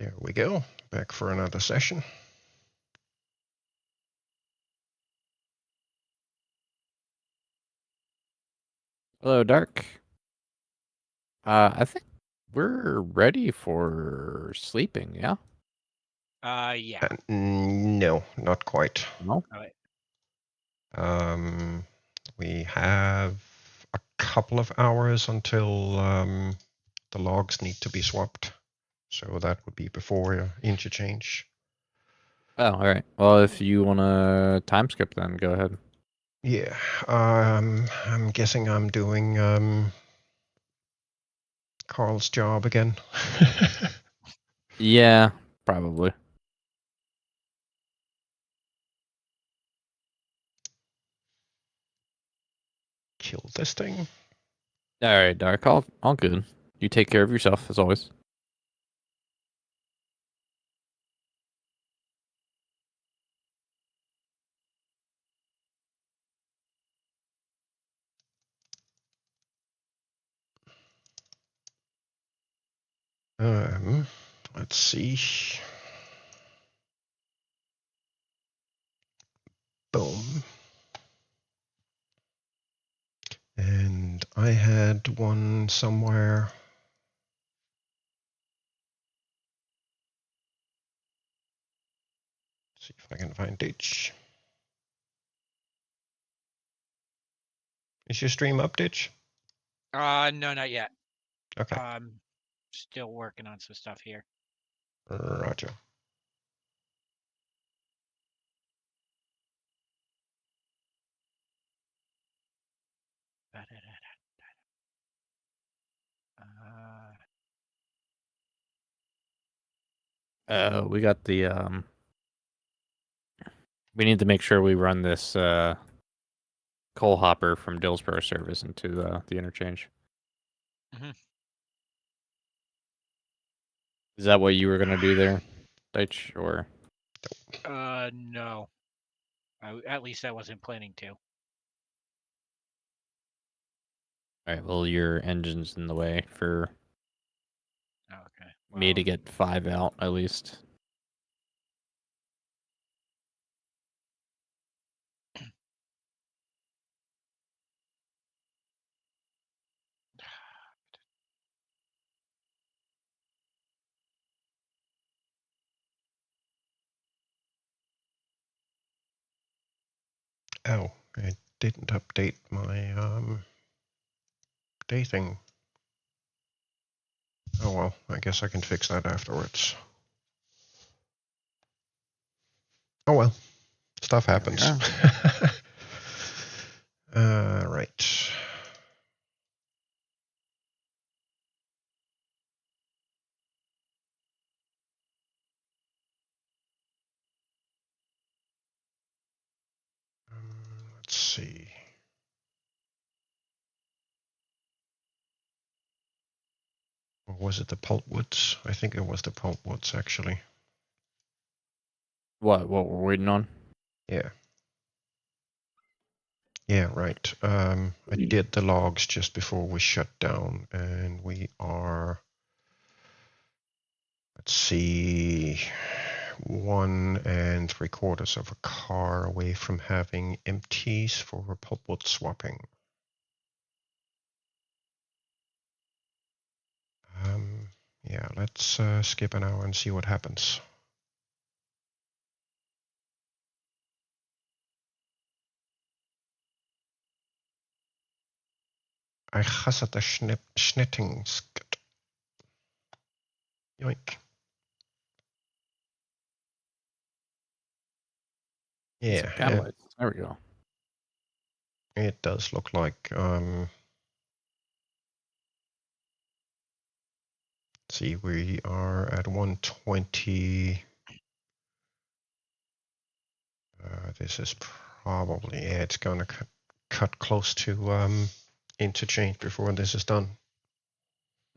There we go. Back for another session. Hello, Dark. I think we're ready for sleeping, yeah? Yeah. No, not quite. No? We have a couple of hours until the logs need to be swapped. So that would be before interchange. Oh, all right. Well, if you want to time skip, then go ahead. Yeah. I'm guessing I'm doing Carl's job again. Yeah, probably. Kill this thing. All right, Dark. All good. You take care of yourself, as always. Let's see. Boom. And I had one somewhere. See if I can find Ditch. Is your stream up, Ditch? No, not yet. Okay. Still working on some stuff here. Roger. We got the we need to make sure we run this coal hopper from Dillsborough service into the interchange. Mhm. Is that what you were gonna do there, Deitch, or? No. At least I wasn't planning to. All right. Well, your engine's in the way for Okay. me to get 5 out at least. Oh, I didn't update my dating. Oh well, I guess I can fix that afterwards. Oh well, stuff happens. Right. Let's see. Or was it the pulpwoods? I think it was the pulpwoods actually. What we're waiting on? Yeah. Yeah, right. I did the logs just before we shut down, and we are, let's see, 1 3/4 of a car away from having empties for pulpwood swapping. Yeah, let's skip an hour and see what happens. I hasse the Schnittingskut. Yoink. Yeah, There we go. it does look like, see, we are at 120. This is probably, yeah, it's gonna cut close to interchange before this is done.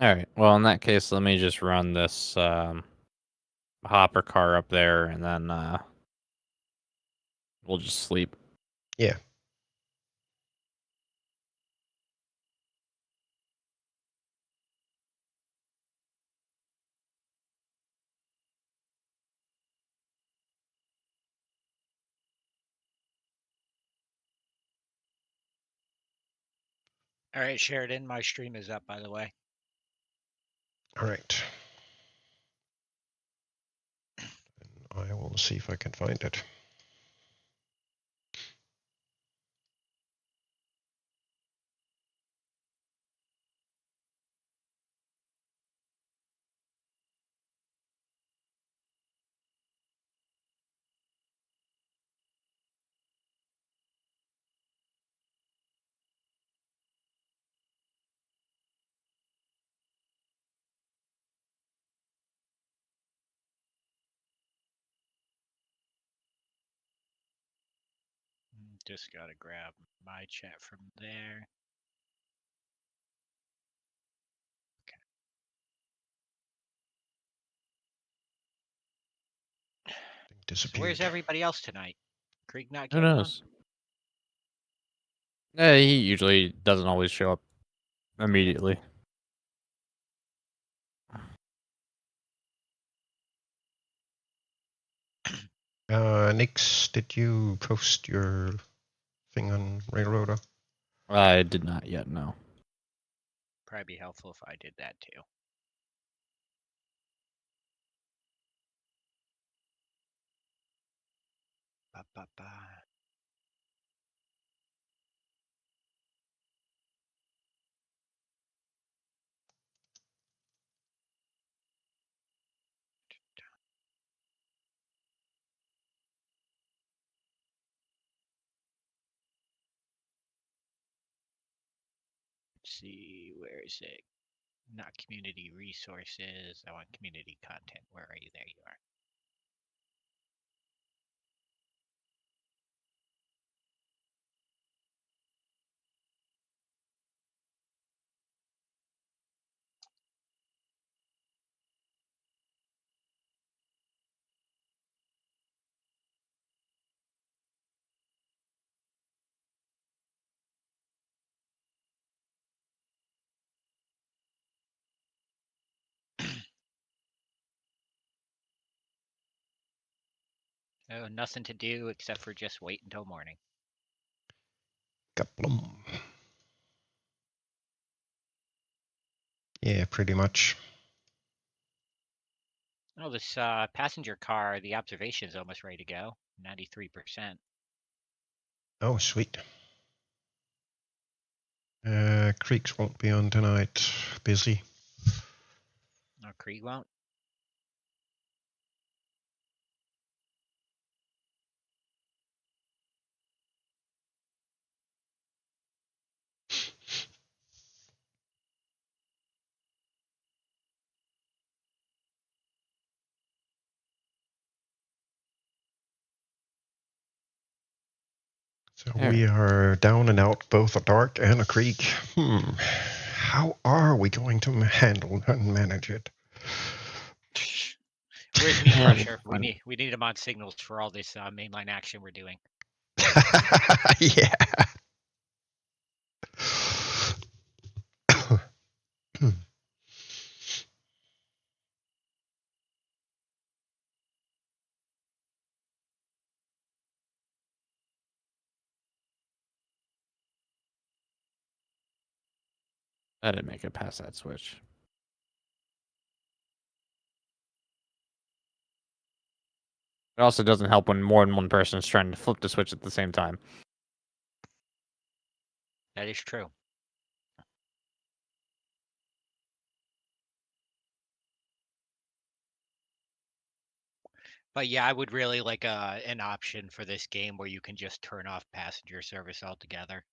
All right. Well, in that case, let me just run this hopper car up there, and then we'll just sleep. Yeah. All right, Sheridan, my stream is up, by the way. All right. I will see if I can find it. Just gotta grab my chat from there. So where's everybody else tonight? Krieg not Who getting on? knows? He usually doesn't always show up immediately. Nix, did you post your thing on Railroad? I did not yet, no. Probably be helpful if I did that too. Ba-ba-ba. Let's see, where is it? Not community resources. I want community content. Where are you? There you are. Oh, nothing to do except for just wait until morning. Kaplum. Yeah, pretty much. Oh, this passenger car, the observation is almost ready to go. 93%. Oh, sweet. Creeks won't be on tonight. Busy. No, Krieg won't. So we are down and out, both a dark and a creek. How are we going to handle and manage it? Where's Meat Crusher? We need him on signals for all this mainline action we're doing. Yeah. I didn't make it past that switch. It also doesn't help when more than one person is trying to flip the switch at the same time. That is true. But yeah, I would really like an option for this game where you can just turn off passenger service altogether.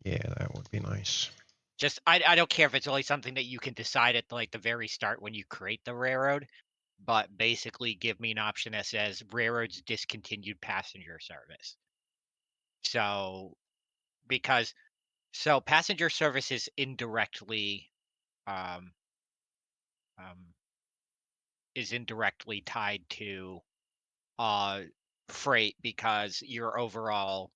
Yeah, that would be nice. Just I don't care if it's only something that you can decide at like the very start when you create the railroad, but basically give me an option that says railroads discontinued passenger service. So because passenger service is indirectly um, tied to freight because your overall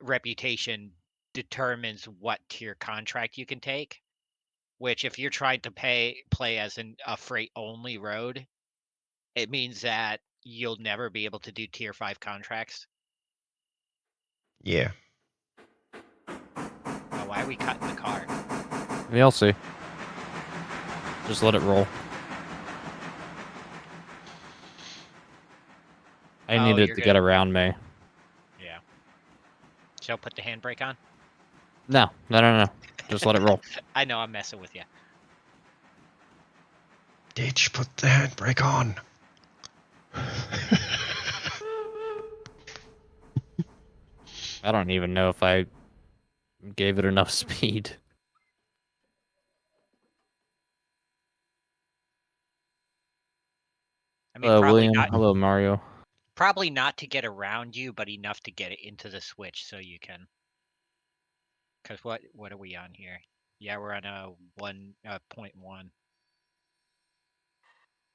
reputation determines what tier contract you can take. Which, if you're trying to play as a freight only road, it means that you'll never be able to do tier 5 contracts. Yeah. Why are we cutting the car? You'll see. Just let it roll. I need it to get around me. Yeah. So put the handbrake on? No. Just let it roll. I know, I'm messing with you. Ditch, put the handbrake on. I don't even know if I gave it enough speed. I mean, Hello, probably William. not. Hello, Mario. Probably not to get around you, but enough to get it into the switch so you can. Because what are we on here? Yeah, we're on a 1.1.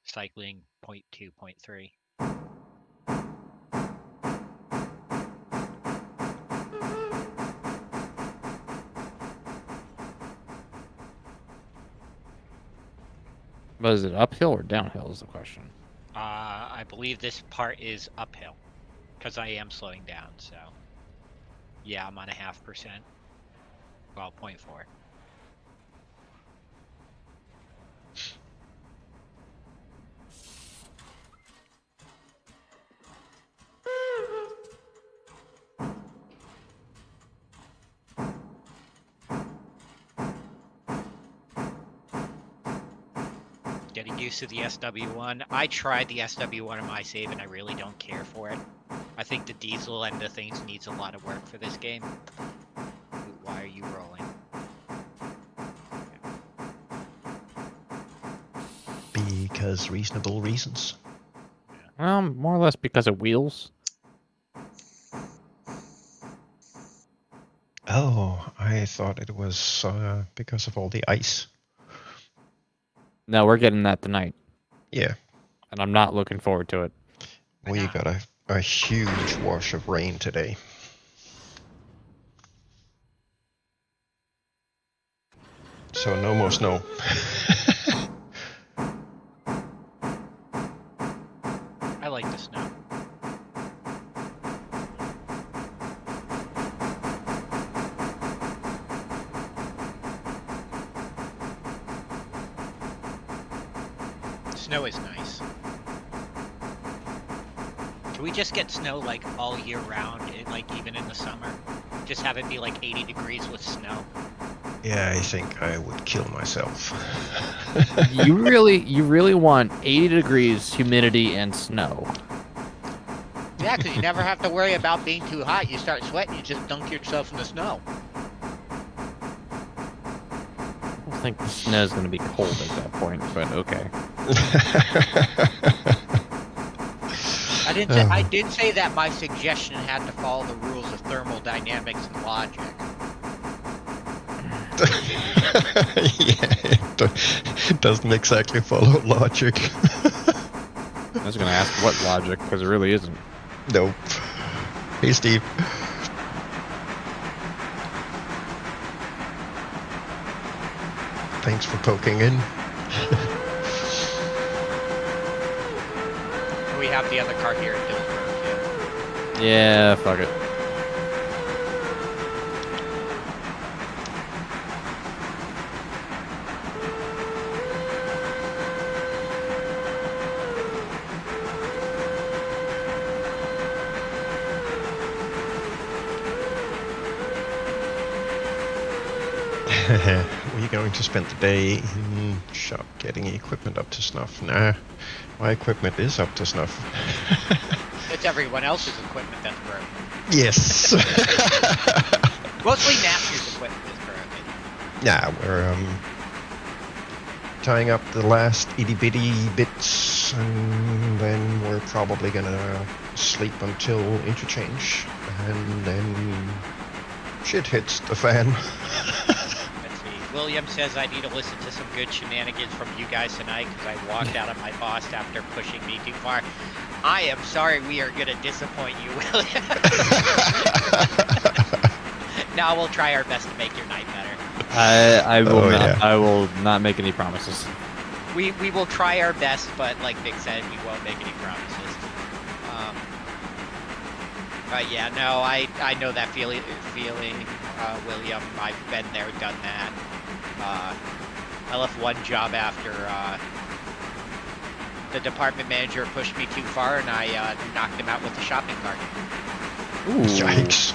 Cycling 0.2, 0.3. But is it uphill or downhill is the question. I believe this part is uphill. Because I am slowing down, so. Yeah, I'm on 0.5%. Well, 0.4. Getting used to the SW1. I tried the SW1 in my save and I really don't care for it. I think the diesel end of things needs a lot of work for this game. Why are you rolling? Because reasonable reasons. More or less because of wheels. Oh, I thought it was because of all the ice. No, we're getting that tonight. Yeah. And I'm not looking forward to it. We got a huge wash of rain today. So no more snow. I like the snow. Snow is nice. Can we just get snow like all year round, like even in the summer? Just have it be like 80 degrees with snow. Yeah, I think I would kill myself. You really want 80 degrees, humidity, and snow. Yeah, because you never have to worry about being too hot. You start sweating, you just dunk yourself in the snow. I don't think the snow's going to be cold at that point, but okay. I did say that my suggestion had to follow the rules of thermodynamics and logic. Yeah, it doesn't exactly follow logic. I was going to ask what logic, because it really isn't. Nope. Hey, Steve. Thanks for poking in. We have the other car here at Dillsburg, too. Yeah, fuck it. Were you going to spend the day in shop getting equipment up to snuff? Nah, my equipment is up to snuff. It's everyone else's equipment that's broken. Yes. Mostly Napster's equipment is broken. Yeah, we're tying up the last itty bitty bits, and then we're probably gonna sleep until interchange, and then shit hits the fan. William says I need to listen to some good shenanigans from you guys tonight because I walked out on my boss after pushing me too far. I am sorry we are going to disappoint you, William. Now we'll try our best to make your night better. I will not make any promises. We will try our best, but like Nick said, we won't make any promises. Yeah, no, I know that feeling, William. I've been there, done that. I left one job after the department manager pushed me too far, and I knocked him out with the shopping cart. Ooh. Yikes.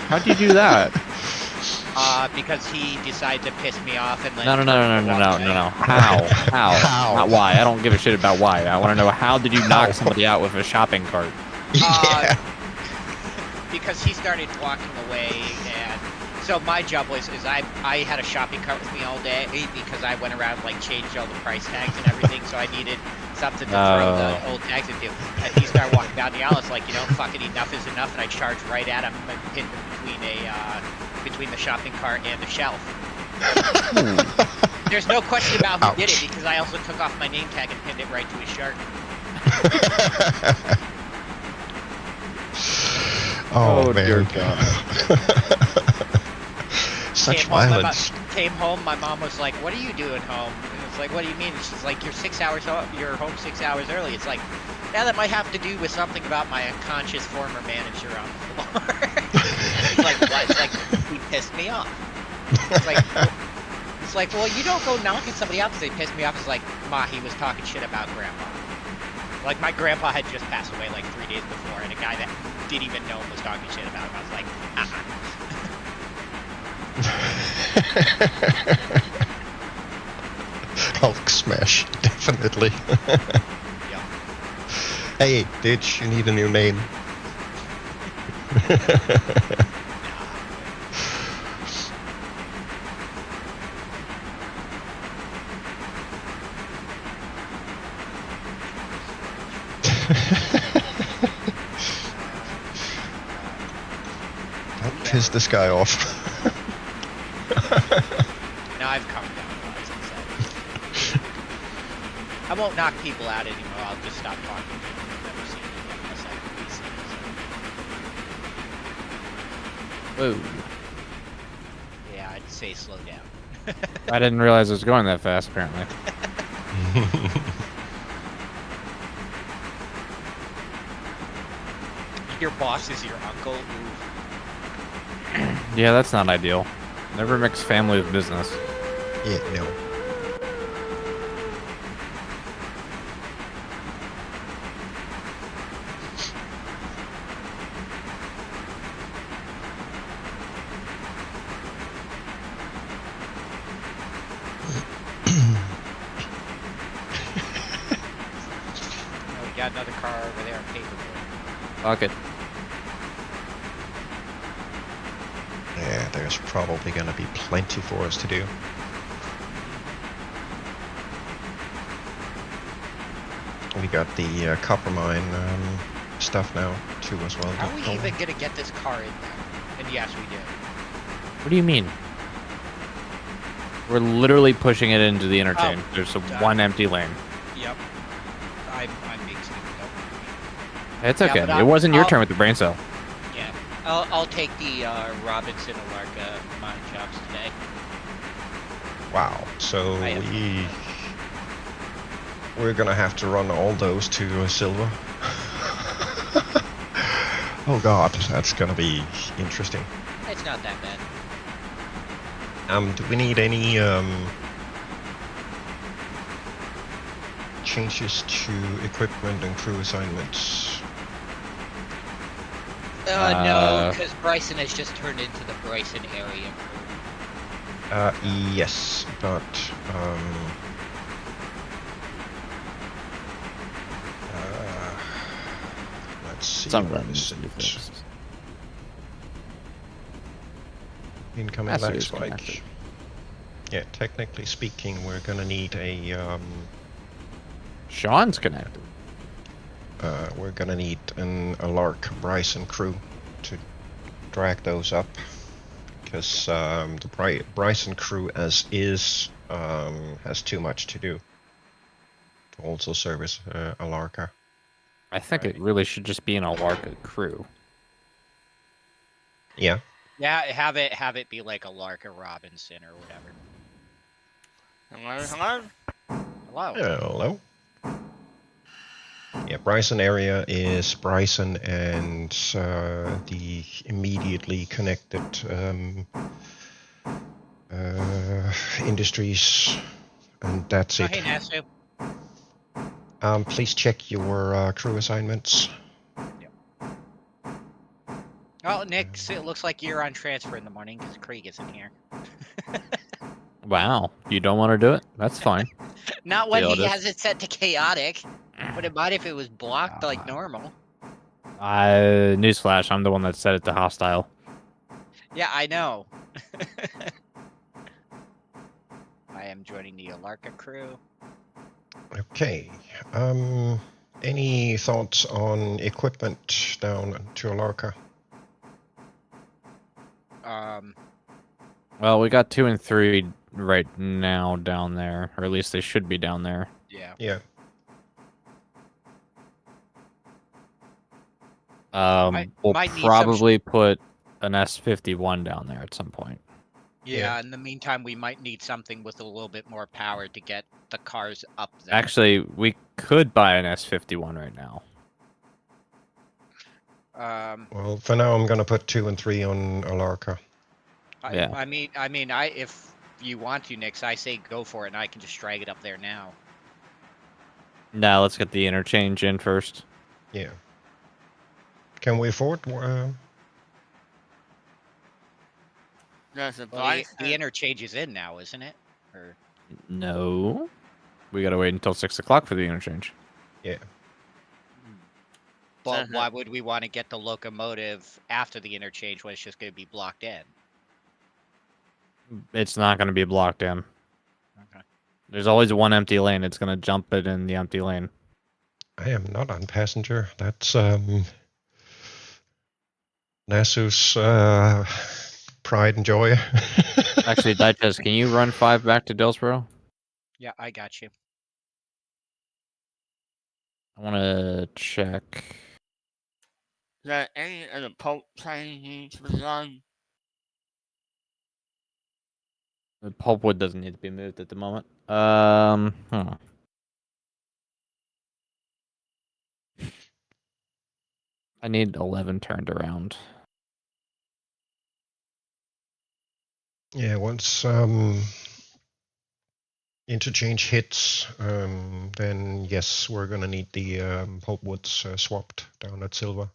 How'd you do that? Because he decided to piss me off and then No. How? How? Not why. I don't give a shit about why. I want to know how did you knock somebody out with a shopping cart? Yeah. Because he started walking away, and so my job was I had a shopping cart with me all day because I went around like changed all the price tags and everything, so I needed something to throw the old tags into. And he started walking down the aisle. It's like, fucking enough is enough, and I charged right at him and pinned him between the shopping cart and the shelf. There's no question about who did it because I also took off my name tag and pinned it right to his shirt. Oh, man. Dear God. Such violence. Came home, my mom was like, "What are you doing home?" And it's like, "What do you mean?" And she's like, "You're 6 hours home. You're home 6 hours early." It's like, yeah, that might have to do with something about my unconscious former manager on the floor. It's like, what? It's like, he pissed me off. It's like, well, you don't go knocking somebody out because they pissed me off. It's like, Ma, he was talking shit about Grandpa. Like, my grandpa had just passed away like 3 days before, and a guy that didn't even know him was talking shit about him. I was like, Hulk smash, definitely. Yep. Hey, Ditch, you need a new name. Don't piss this guy off. Now I've calmed down a lot since then. I won't knock people out anymore. I'll just stop talking to them. I've never seen them unless I can see them. Whoa. Yeah, I'd say slow down. I didn't realize it was going that fast, apparently. Your boss is your uncle? Ooh. Yeah, that's not ideal. Never mix family with business. Yeah, no. We got another car over there on paperboard. Fuck it. Yeah, there's probably gonna be plenty for us to do. We got the copper mine stuff now too as well. How are we even gonna get this car in there? And yes, we did. What do you mean? We're literally pushing it into the interchange. There's one empty lane. Yep. I'm being stupid. It's Yeah, okay. but It wasn't your I'll- turn with the brain cell. Yeah. I'll take the Robinson Alarka mine jobs today. Wow. So I have we're gonna have to run all those to Silva. Oh God, that's gonna be interesting. It's not that bad. Do we need any changes to equipment and crew assignments? No, because Bryson has just turned into the Bryson area crew. Yes, but let's see. Some of where them is need to be it? fixed. Incoming That's lag who's spike. connected. Yeah, technically speaking, we're gonna need a Sean's connected. we're gonna need a Lark Bryson crew to drag those up, because the Bryson crew as is has too much to do to also service a Larka. I think it really should just be an Alarka crew. Yeah. Yeah, have it be like a Larka Robinson or whatever. Hello, hello. Hello. Hello. Yeah, Bryson area is Bryson and the immediately connected industries, and that's Oh, it. hey, Nasu. Please check your crew assignments. Oh, Nick, it looks like you're on transfer in the morning because Krieg isn't here. Wow, you don't want to do it? That's fine. Not when he Chaotic. has it set to chaotic. Wouldn't mind if it was blocked like normal. Newsflash, I'm the one that set it to hostile. Yeah, I know. I am joining the Alarka crew. Okay. Any thoughts on equipment down to Alarka? Well, we got 2 and 3 right now down there, or at least they should be down there. Yeah. Yeah. We'll might need some probably put an S51 down there at some point. Yeah, in the meantime, we might need something with a little bit more power to get the cars up there. Actually, we could buy an S51 right now. Well, for now, I'm gonna put 2 and 3 on Alarka. Yeah. I mean, if you want to, Nix, I say go for it, and I can just drag it up there now. Now let's get the interchange in first. Yeah. Can we afford? Well, the interchange is in now, isn't it? Or no, we gotta wait until 6 o'clock for the interchange. Yeah. But why would we want to get the locomotive after the interchange when it's just going to be blocked in? It's not going to be blocked in. Okay. There's always one empty lane. It's going to jump it in the empty lane. I am not on passenger. That's Nasu's pride and joy. Actually, Dichuz, can you run 5 back to Dillsboro? Yeah, I got you. I want to check. Is there any of the pulp train needs to be done? The pulpwood doesn't need to be moved at the moment. I need 11 turned around. Yeah, once interchange hits, then yes, we're gonna need the pulpwoods swapped down at Silver.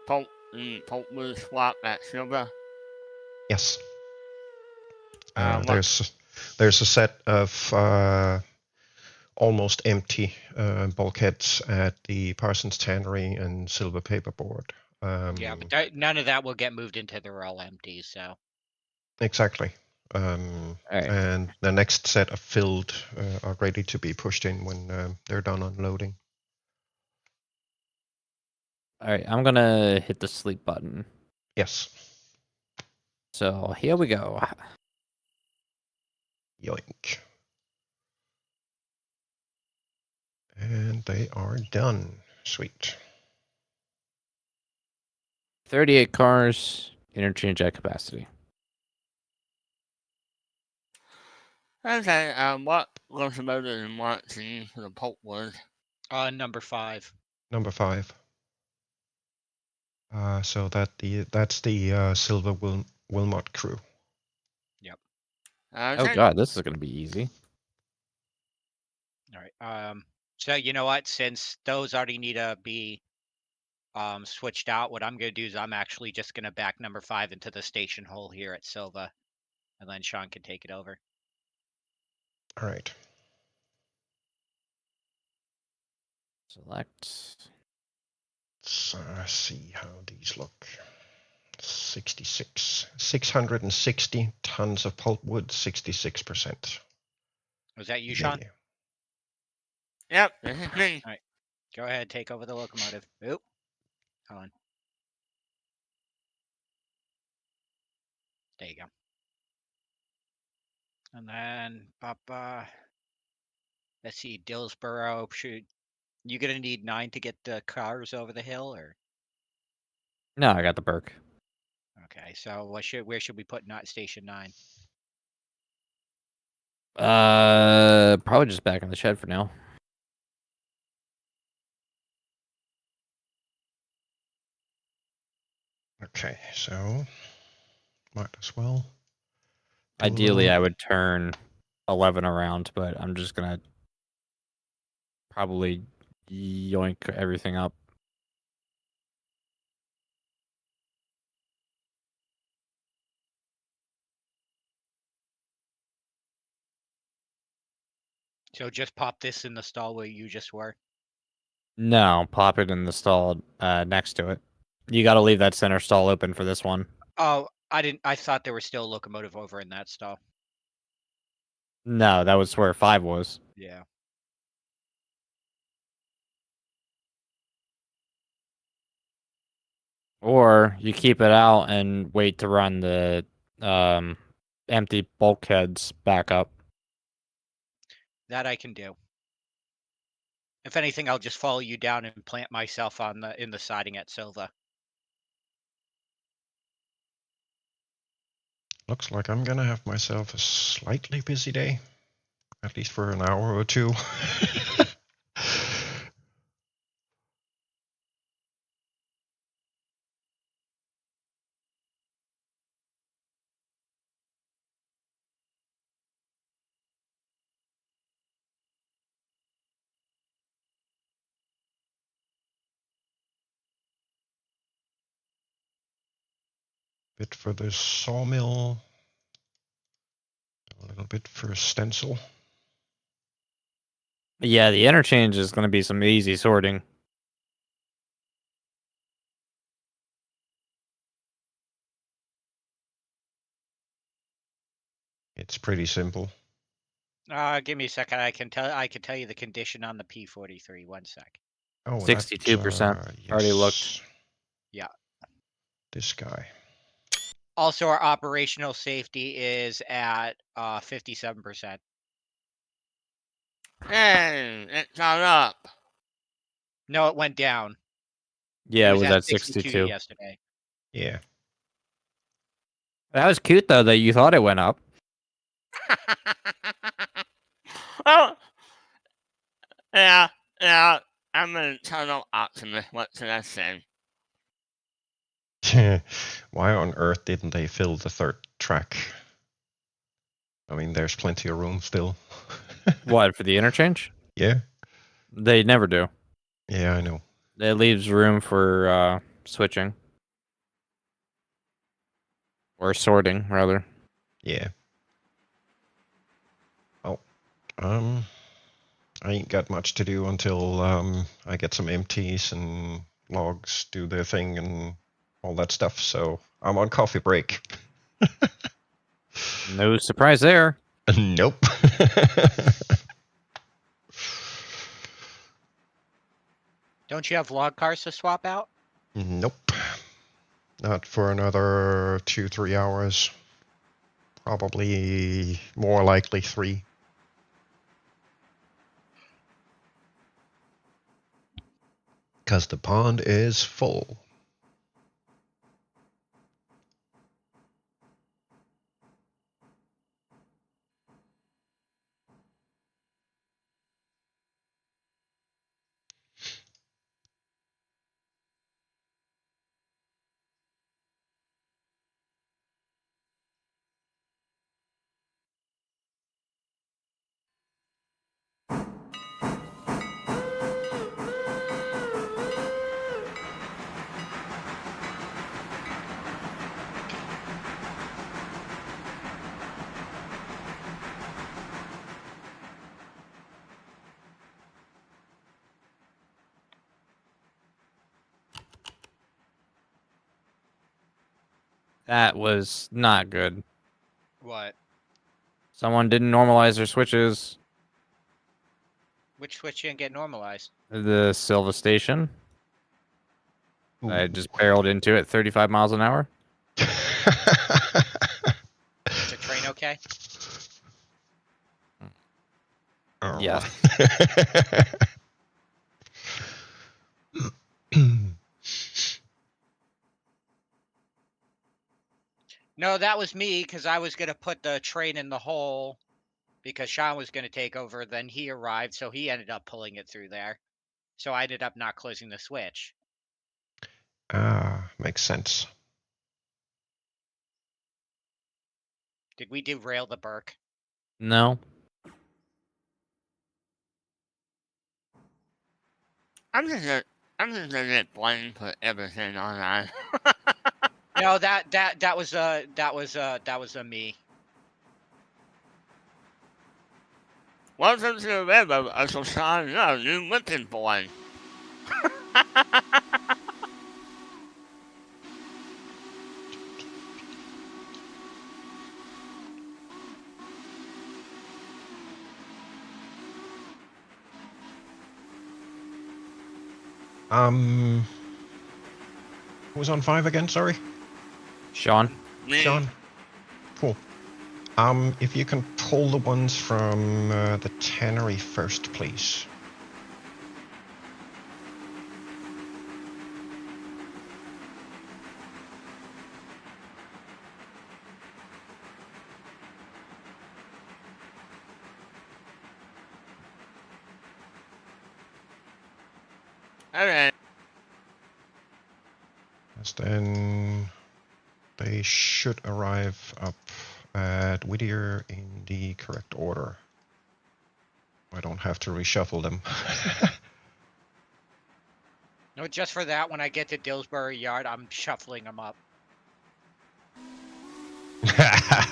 Pulp will swap at Silver. Yes. There's a set of almost empty bulkheads at the Parsons Tannery and Silver Paperboard. Yeah, but none of that will get moved into the all empty, so. Exactly. Right. And the next set of filled are ready to be pushed in when they're done unloading. All right, I'm going to hit the sleep button. Yes. So here we go. Yoink. And they are done. Sweet. 38 cars, interchange at capacity. Okay, what locomotive and what to use for the pulpwood? Number 5. Number 5. So that's the Silver Wilmot crew. Yep. Oh god, this is going to be easy. All right. So you know what? Since those already need to be switched out, what I'm going to do is I'm actually just going to back number 5 into the station hole here at Silva, and then Sean can take it over. All right. Select. Let's see how these look. 660 tons of pulpwood, 66%. Was that you, Sean? Yep, this is me. All right. Go ahead, take over the locomotive. Oop. Hold on. There you go. And then let's see, Dillsboro. You gonna need 9 to get the cars over the hill, or? No, I got the Burke. Okay, so where should we put not station 9? Probably just back in the shed for now. Okay, so might as well. Ideally, I would turn 11 around, but I'm just gonna probably yoink everything up. So just pop this in the stall where you just were. No, pop it in the stall next to it. You got to leave that center stall open for this one. Oh, I didn't. I thought there was still a locomotive over in that stall. No, that was where 5 was. Yeah. Or you keep it out and wait to run the empty bulkheads back up. That I can do. If anything, I'll just follow you down and plant myself on in the siding at Silva. Looks like I'm gonna have myself a slightly busy day, at least for an hour or two. Bit for the sawmill, a little bit for stencil. Yeah, the interchange is going to be some easy sorting. It's pretty simple. Give me a second. I can tell you the condition on the P43. 1 sec. Oh, 62%. Already looked. Yeah. This guy. Also, our operational safety is at 57%. Hey, it's not up. No, it went down. Yeah, it was at 62 62. yesterday. Yeah. That was cute, though, that you thought it went up. Oh, yeah. I'm an eternal optimist. What can I say? Why on earth didn't they fill the third track? I mean, there's plenty of room still. What, for the interchange? Yeah. They never do. Yeah, I know. It leaves room for switching. Or sorting, rather. Yeah. Oh. I ain't got much to do until I get some empties and logs do their thing and all that stuff. So I'm on coffee break. No surprise there. Nope. Don't you have log cars to swap out? Nope. Not for another 2-3 hours. Probably more likely 3. Because the pond is full. That was not good. What? Someone didn't normalize their switches. Which switch didn't get normalized? The Silva station. Ooh. I just barreled into it 35 miles an hour. Is the train okay? Oh. Yeah. No, that was me because I was gonna put the train in the hole because Sean was going to take over. Then he arrived, so he ended up pulling it through there. So I ended up not closing the switch. Ah, makes sense. Did we derail the Burke? No. I'm just gonna let Blaine put everything on that. No, that was a me. Welcome to the railroad, I shall sign a new whipping boy. Who's on 5 again? Sorry, Sean? Me. Sean. Cool. If you can pull the ones from the tannery first, please. Alright. Yes, then they should arrive up at Whittier in the correct order. I don't have to reshuffle them. No, just for that, when I get to Dillsbury Yard, I'm shuffling them up.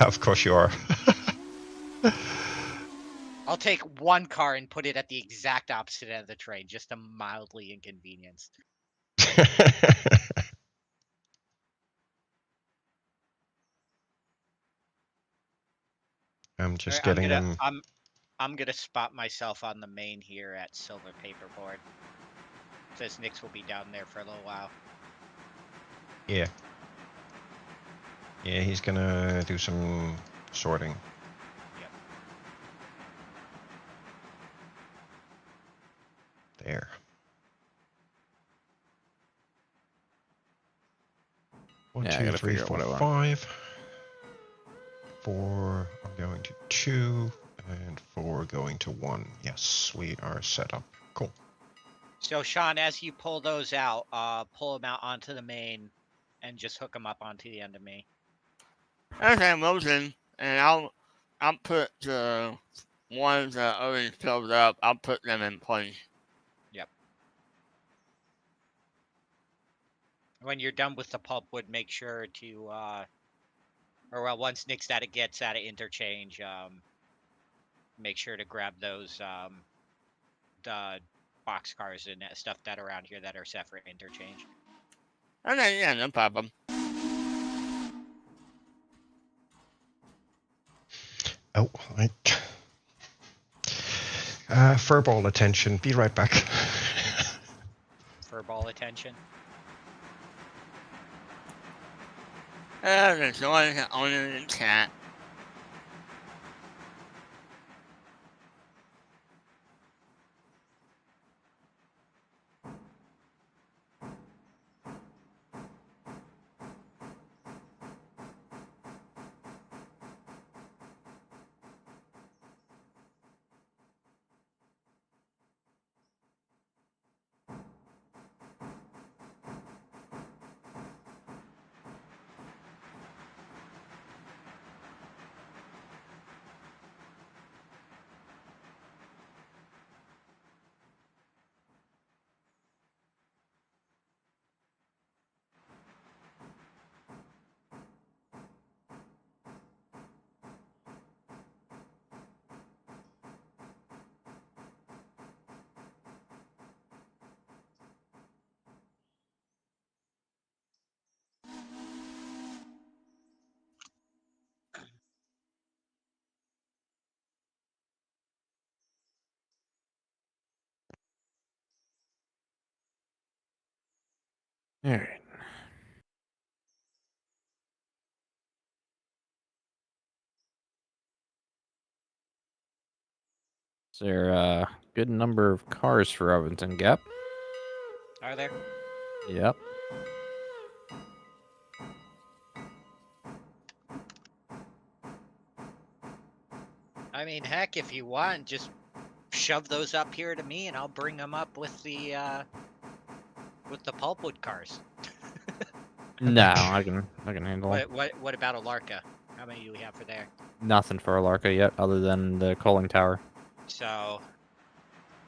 Of course you are. I'll take one car and put it at the exact opposite end of the train, just to mildly inconvenience. I'm just Alright, getting them. I'm gonna spot myself on the main here at Silver Paperboard. Says Nix will be down there for a little while. Yeah. Yeah, he's gonna do some sorting. Yep. There. One, Yeah, I two, gotta three, figure out four, what I want. 5. 4 are going to 2, and 4 going to 1. Yes, we are set up. Cool. So Sean, as you pull those out, pull them out onto the main, and just hook them up onto the end of me. Okay, motion, and I'll put the ones that already filled up. I'll put them in place. Yep. When you're done with the pulpwood, make sure to, or well, once Nix gets out of interchange, make sure to grab those, the boxcars and stuff that are around here that are set for interchange. Okay, yeah, no problem. Oh, right. Furball attention. Be right back. Furball attention. There's one on the chat. All right. Is there a good number of cars for Ovington Gap? Are there? Yep. I mean, heck, if you want, just shove those up here to me, and I'll bring them up with the pulpwood cars. No, I can handle it. What about a Larka? How many do we have for there? Nothing for a Larka yet, other than the coaling tower. So,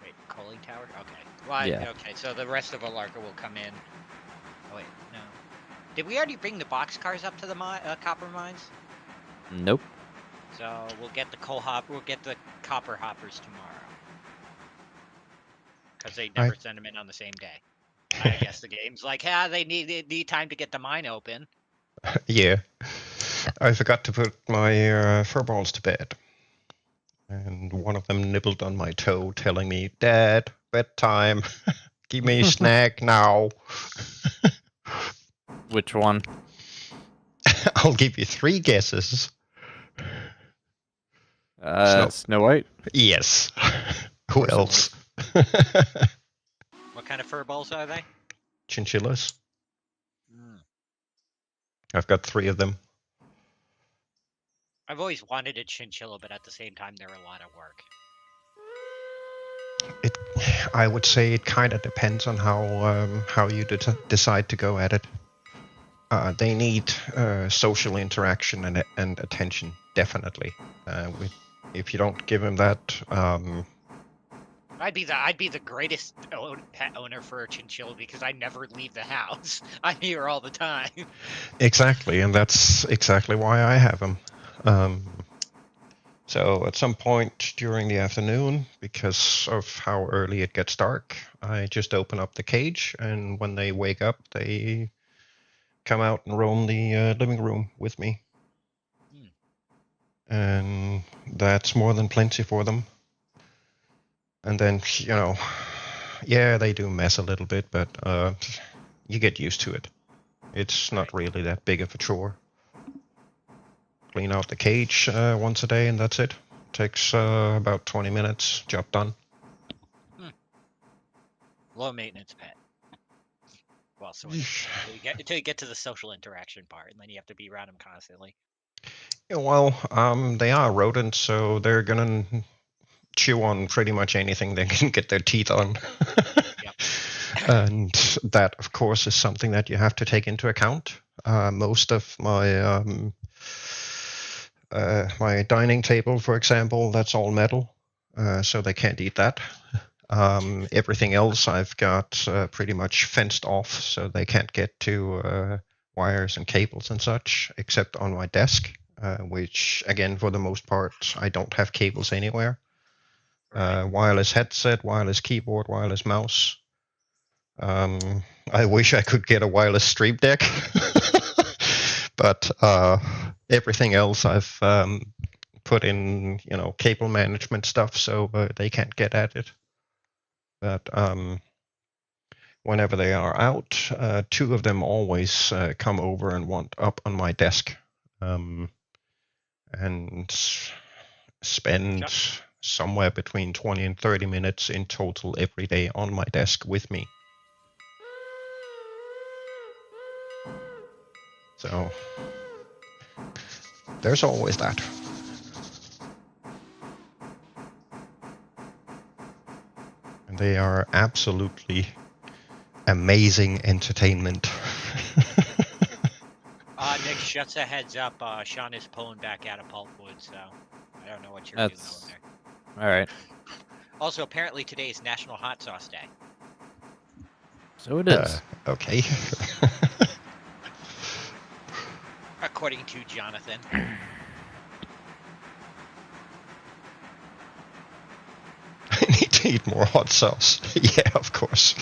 wait, coaling tower? Okay. Well, Yeah. okay, so the rest of a Larka will come in. Oh, wait, no. Did we already bring the box cars up to the copper mines? Nope. So we'll get the we'll get the copper hoppers tomorrow. Because they never send them in on the same day. I guess the game's like, they need time to get the mine open. Yeah. I forgot to put my furballs to bed. And one of them nibbled on my toe, telling me, Dad, bedtime. Give me a snack now. Which one? I'll give you 3 guesses. Snow White? Yes. Who else? What kind of furballs are they? Chinchillas. Mm. I've got 3 of them. I've always wanted a chinchilla, but at the same time, they're a lot of work. I would say it kind of depends on how you decide to go at it. They need social interaction and attention, definitely. If you don't give them that, I'd be the greatest pet owner for a chinchilla because I never leave the house. I'm here all the time. Exactly, and that's exactly why I have them. So at some point during the afternoon, because of how early it gets dark, I just open up the cage, and when they wake up, they come out and roam the living room with me. And that's more than plenty for them. And then, yeah, they do mess a little bit, but you get used to it. It's not really that big of a chore. Clean out the cage once a day, and that's it. Takes about 20 minutes. Job done. Low maintenance pet. Well, so until you get to the social interaction part, and then you have to be around them constantly. Yeah, well, they are rodents, so they're gonna chew on pretty much anything they can get their teeth on. Yep. And that, of course, is something that you have to take into account. Most of my my dining table, for example, that's all metal, so they can't eat that. Everything else I've got pretty much fenced off, so they can't get to wires and cables and such, except on my desk, which, again, for the most part, I don't have cables anywhere. Right. Wireless headset, wireless keyboard, wireless mouse. I wish I could get a wireless stream deck, but everything else I've put in, cable management stuff, so they can't get at it. But whenever they are out, 2 of them always come over and want up on my desk, and spend somewhere between 20 and 30 minutes in total every day on my desk with me. So there's always that. And they are absolutely amazing entertainment. Nick, just a heads up, Sean is pulling back out of pulpwood, so I don't know what you're doing over there. All right. Also, apparently today is National Hot Sauce Day. So it is. Okay. According to Jonathan. I need to eat more hot sauce. Yeah, of course.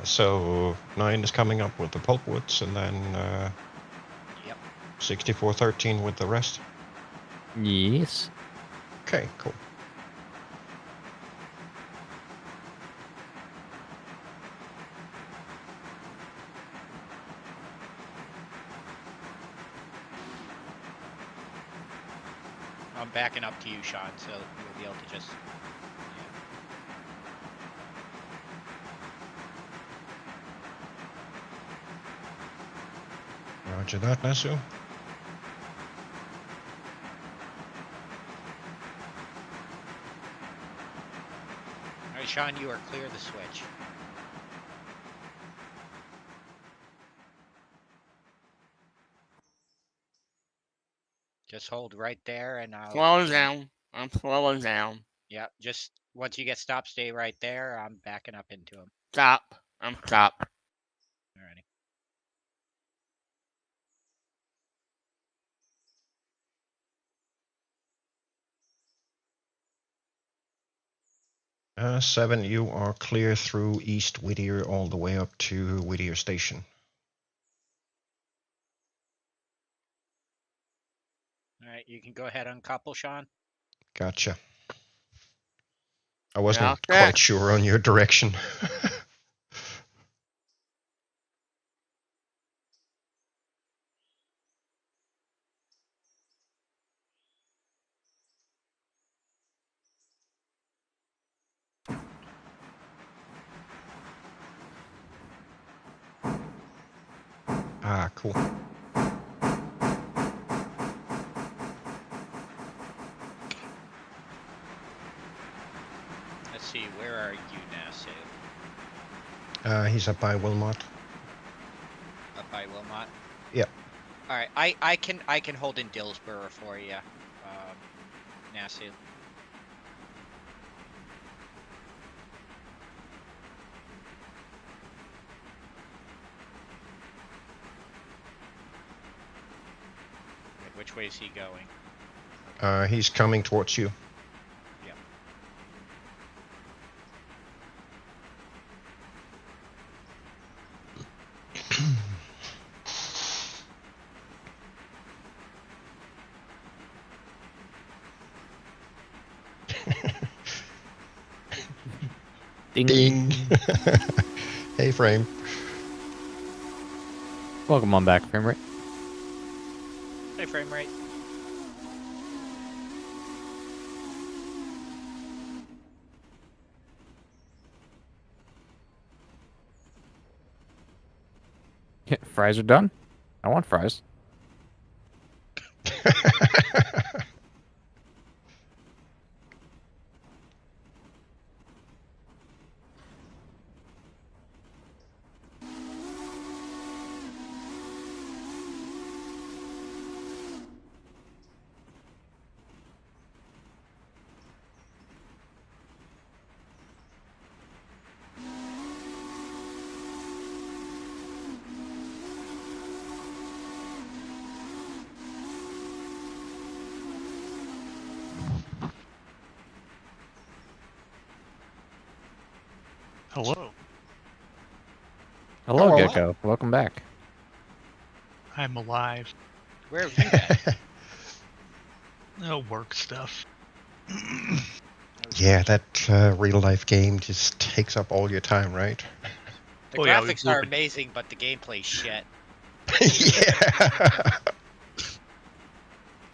So 9 is coming up with the pulpwoods, and then Yep. 6413 with the rest. Yes. Okay, cool. I'm backing up to you, Sean, so you'll be able to just. Roger that, Nasu. Alright, Sean, you are clear of the switch. Just hold right there and I'll. Slowing down. I'm slowing down. Yep, just once you get stopped, stay right there. I'm backing up into him. Stop. I'm stopped. Alrighty. 7, you are clear through East Whittier all the way up to Whittier Station. Alright, you can go ahead and uncouple, Sean. Gotcha. I wasn't Okay. quite sure on your direction. Ah, cool. Let's see, where are you now, Sue? He's up by Wilmot. Up by Wilmot? Yep. Alright, I can hold in Dillsborough for you, Nasu. Wait, which way is he going? He's coming towards you. Yep. Ding. Ding. Hey, Frame. Welcome on back, frame rate. Hey, frame rate. Yeah, fries are done. I want fries. Hello, Hello, Hello. Gecko. Welcome back. I'm alive. Where have you been? Oh, work stuff. Yeah, that real-life game just takes up all your time, right? The Oh, yeah, we graphics blew are it. amazing, but the gameplay's shit. Yeah.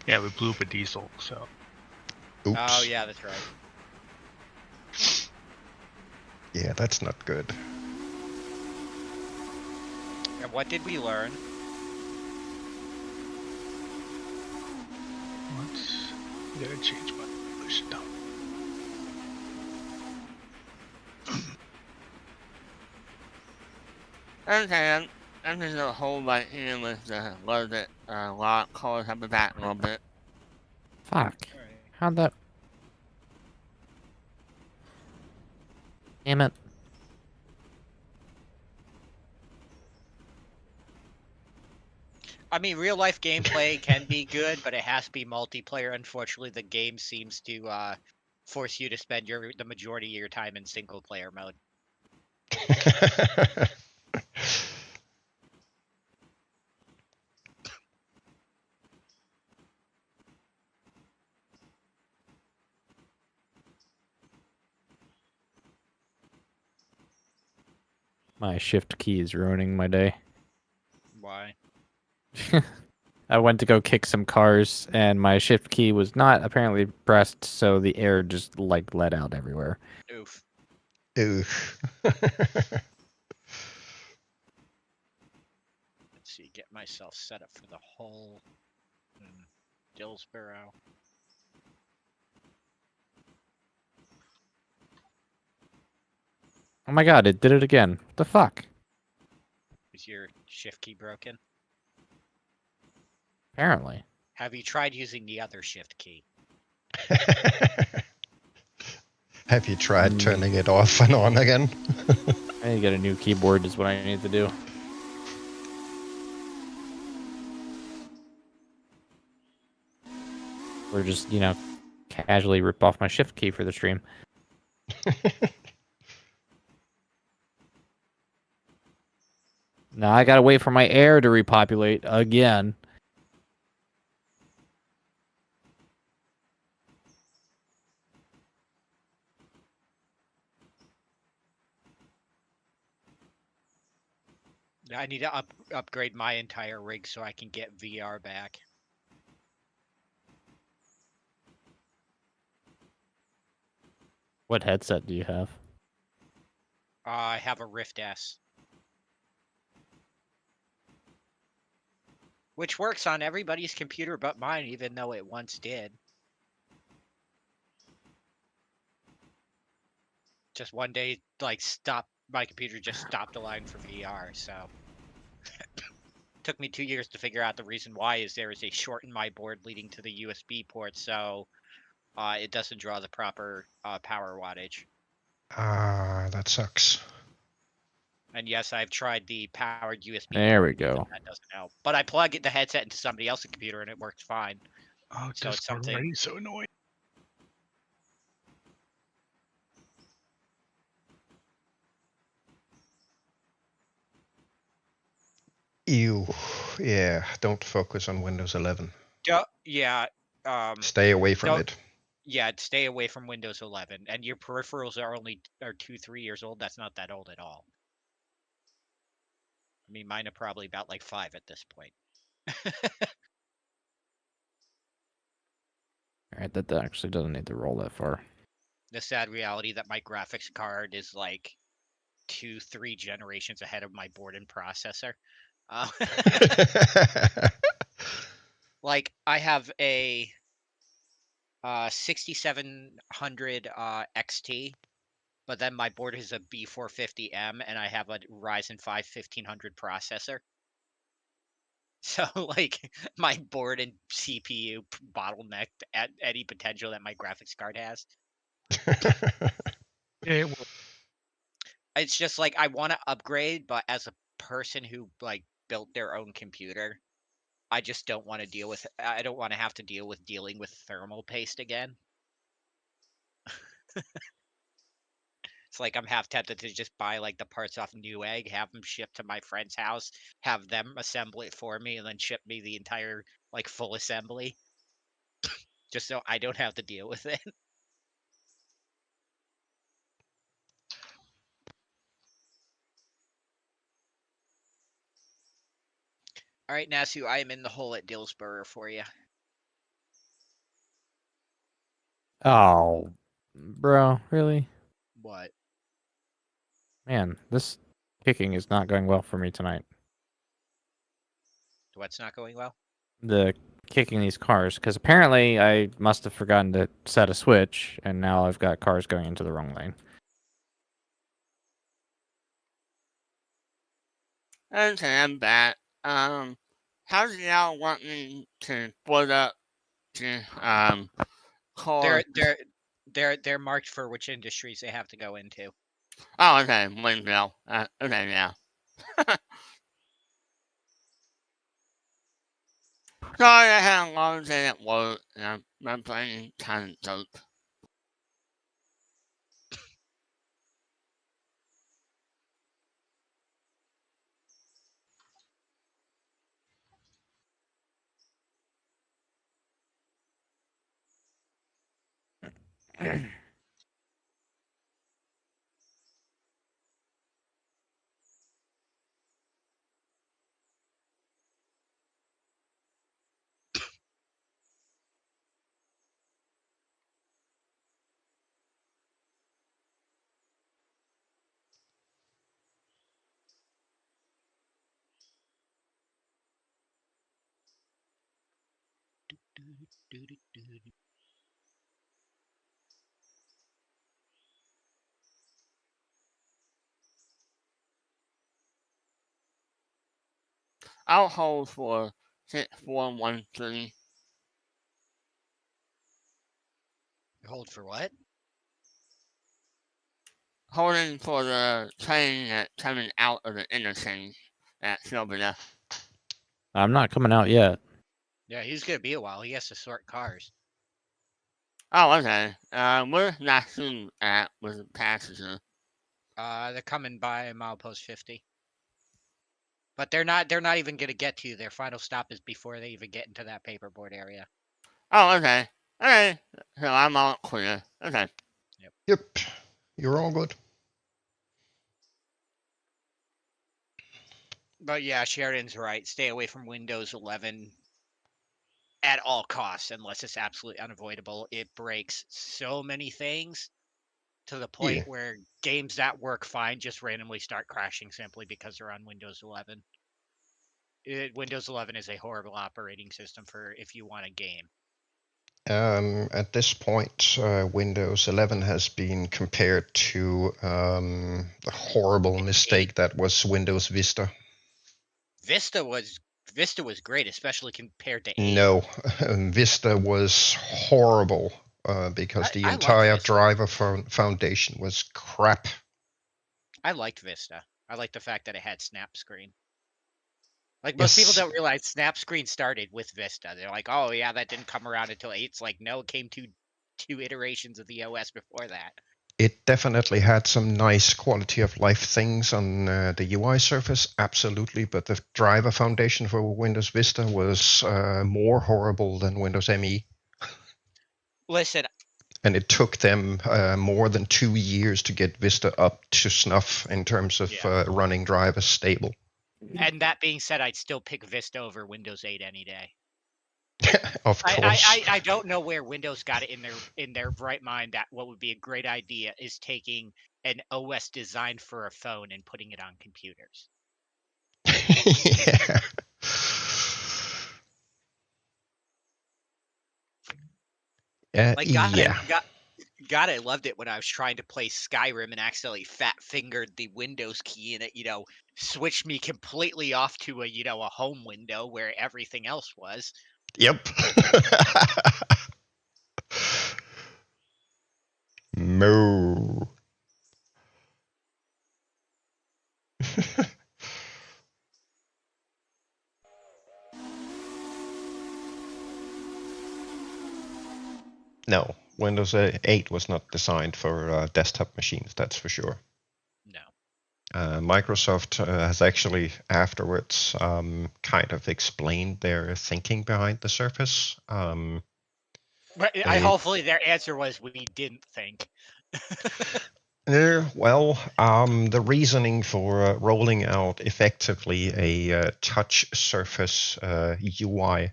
Yeah, we blew up a diesel, so. Oops. Oh, yeah, that's right. Yeah, that's not good. And what did we learn? Let's. Gotta change my push it down. Okay, I'm just gonna hold right here with the loaded lock. Call it, I'll be back in a little bit. Fuck. Alright. How'd that... Damn it. I mean, real life gameplay can be good, but it has to be multiplayer. Unfortunately, the game seems to force you to spend the majority of your time in single player mode. My shift key is ruining my day. Why? I went to go kick some cars, and my shift key was not apparently pressed, so the air just like let out everywhere. Oof. Ew. Let's see. Get myself set up for the whole Dillsboro. Oh my god, it did it again. What the fuck? Is your shift key broken? Apparently. Have you tried using the other shift key? Have you tried turning it off and on again? I need to get a new keyboard is what I need to do. Or just, you know, casually rip off my shift key for the stream. Now I gotta wait for my air to repopulate again. I need to upgrade my entire rig so I can get VR back. What headset do you have? I have a Rift S. Which works on everybody's computer but mine, even though it once did. Just one day, like, my computer just stopped allowing for VR, so. Took me 2 years to figure out the reason why is there is a short in my board leading to the USB port, so it doesn't draw the proper power wattage. Ah, that sucks. And yes, I've tried the powered USB. There we go. That doesn't help. But I plug the headset into somebody else's computer and it works fine. Oh, So it's Discord something- already so annoying. Ew. Yeah, don't focus on Windows 11. Yeah. Stay away from don't- it. Yeah, stay away from Windows 11. And your peripherals are only 2-3 years old. That's not that old at all. I mean, mine are probably about like 5 at this point. Alright, that actually doesn't need to roll that far. The sad reality that my graphics card is like 2-3 generations ahead of my board and processor. Like I have a 6700 XT, but then my board is a B450M and I have a Ryzen 5 1500 processor. So like my board and CPU bottlenecked at any potential that my graphics card has. Yeah, well, It's just like I want to upgrade, but as a person who like built their own computer, I just don't want to deal with I don't want to have to deal with dealing with thermal paste again. It's like I'm half tempted to just buy like the parts off Newegg, have them shipped to my friend's house, have them assemble it for me, and then ship me the entire like full assembly, just so I don't have to deal with it. All right, Nasu, I am in the hole at Dillsboro for you. Oh, bro, really? What? Man, this kicking is not going well for me tonight. What's not going well? The kicking these cars, because apparently I must have forgotten to set a switch, and now I've got cars going into the wrong lane. Okay, I'm back. How do y'all want me to split up the car? They're marked for which industries they have to go into. Oh, okay, Window. Okay, yeah. Sorry, I had a long day at work, and my brain kind of dope. I'll hold for 6413. Hold for what? Holding for the train that's coming out of the interchange at Silverna. I'm not coming out yet. Yeah, he's gonna be a while. He has to sort cars. Oh, okay. Where's Nasu at with the passenger? They're coming by milepost 50. But they're not even gonna get to you. Their final stop is before they even get into that paperboard area. Oh, okay. Alright. So I'm all clear. Okay. Yep, you're all good. But yeah, Sheridan's right. Stay away from Windows 11 at all costs unless it's absolutely unavoidable. It breaks so many things to the point Yeah. where games that work fine just randomly start crashing simply because they're on Windows 11. Windows 11 is a horrible operating system for if you want a game. At this point, Windows 11 has been compared to the horrible mistake that was Windows Vista. Vista was great, especially compared to 8. No, Vista was horrible because the I liked entire Vista. driver foundation was crap. I liked Vista. I liked the fact that it had snap screen. Like most people Yes. don't realize snap screen started with Vista. They're like, oh yeah, that didn't come around until 8. It's like, no, it came two iterations of the OS before that. It definitely had some nice quality of life things on the UI surface, absolutely, but the driver foundation for Windows Vista was more horrible than Windows ME. Listen, And it took them more than 2 years to get Vista up to snuff in terms of running drivers stable. and that being said, I'd still pick Vista over Windows 8 any day. Of course. I don't know where Windows got it in their right mind that what would be a great idea is taking an OS designed for a phone and putting it on computers. Yeah. Like God, yeah. God, I loved it when I was trying to play Skyrim and accidentally fat fingered the Windows key and it, switched me completely off to a home window where everything else was. Yep. Moo. No, Windows 8 was not designed for desktop machines, that's for sure. No. Microsoft has actually afterwards kind of explained their thinking behind the Surface. But hopefully their answer was we didn't think. Well, the reasoning for rolling out effectively a touch surface UI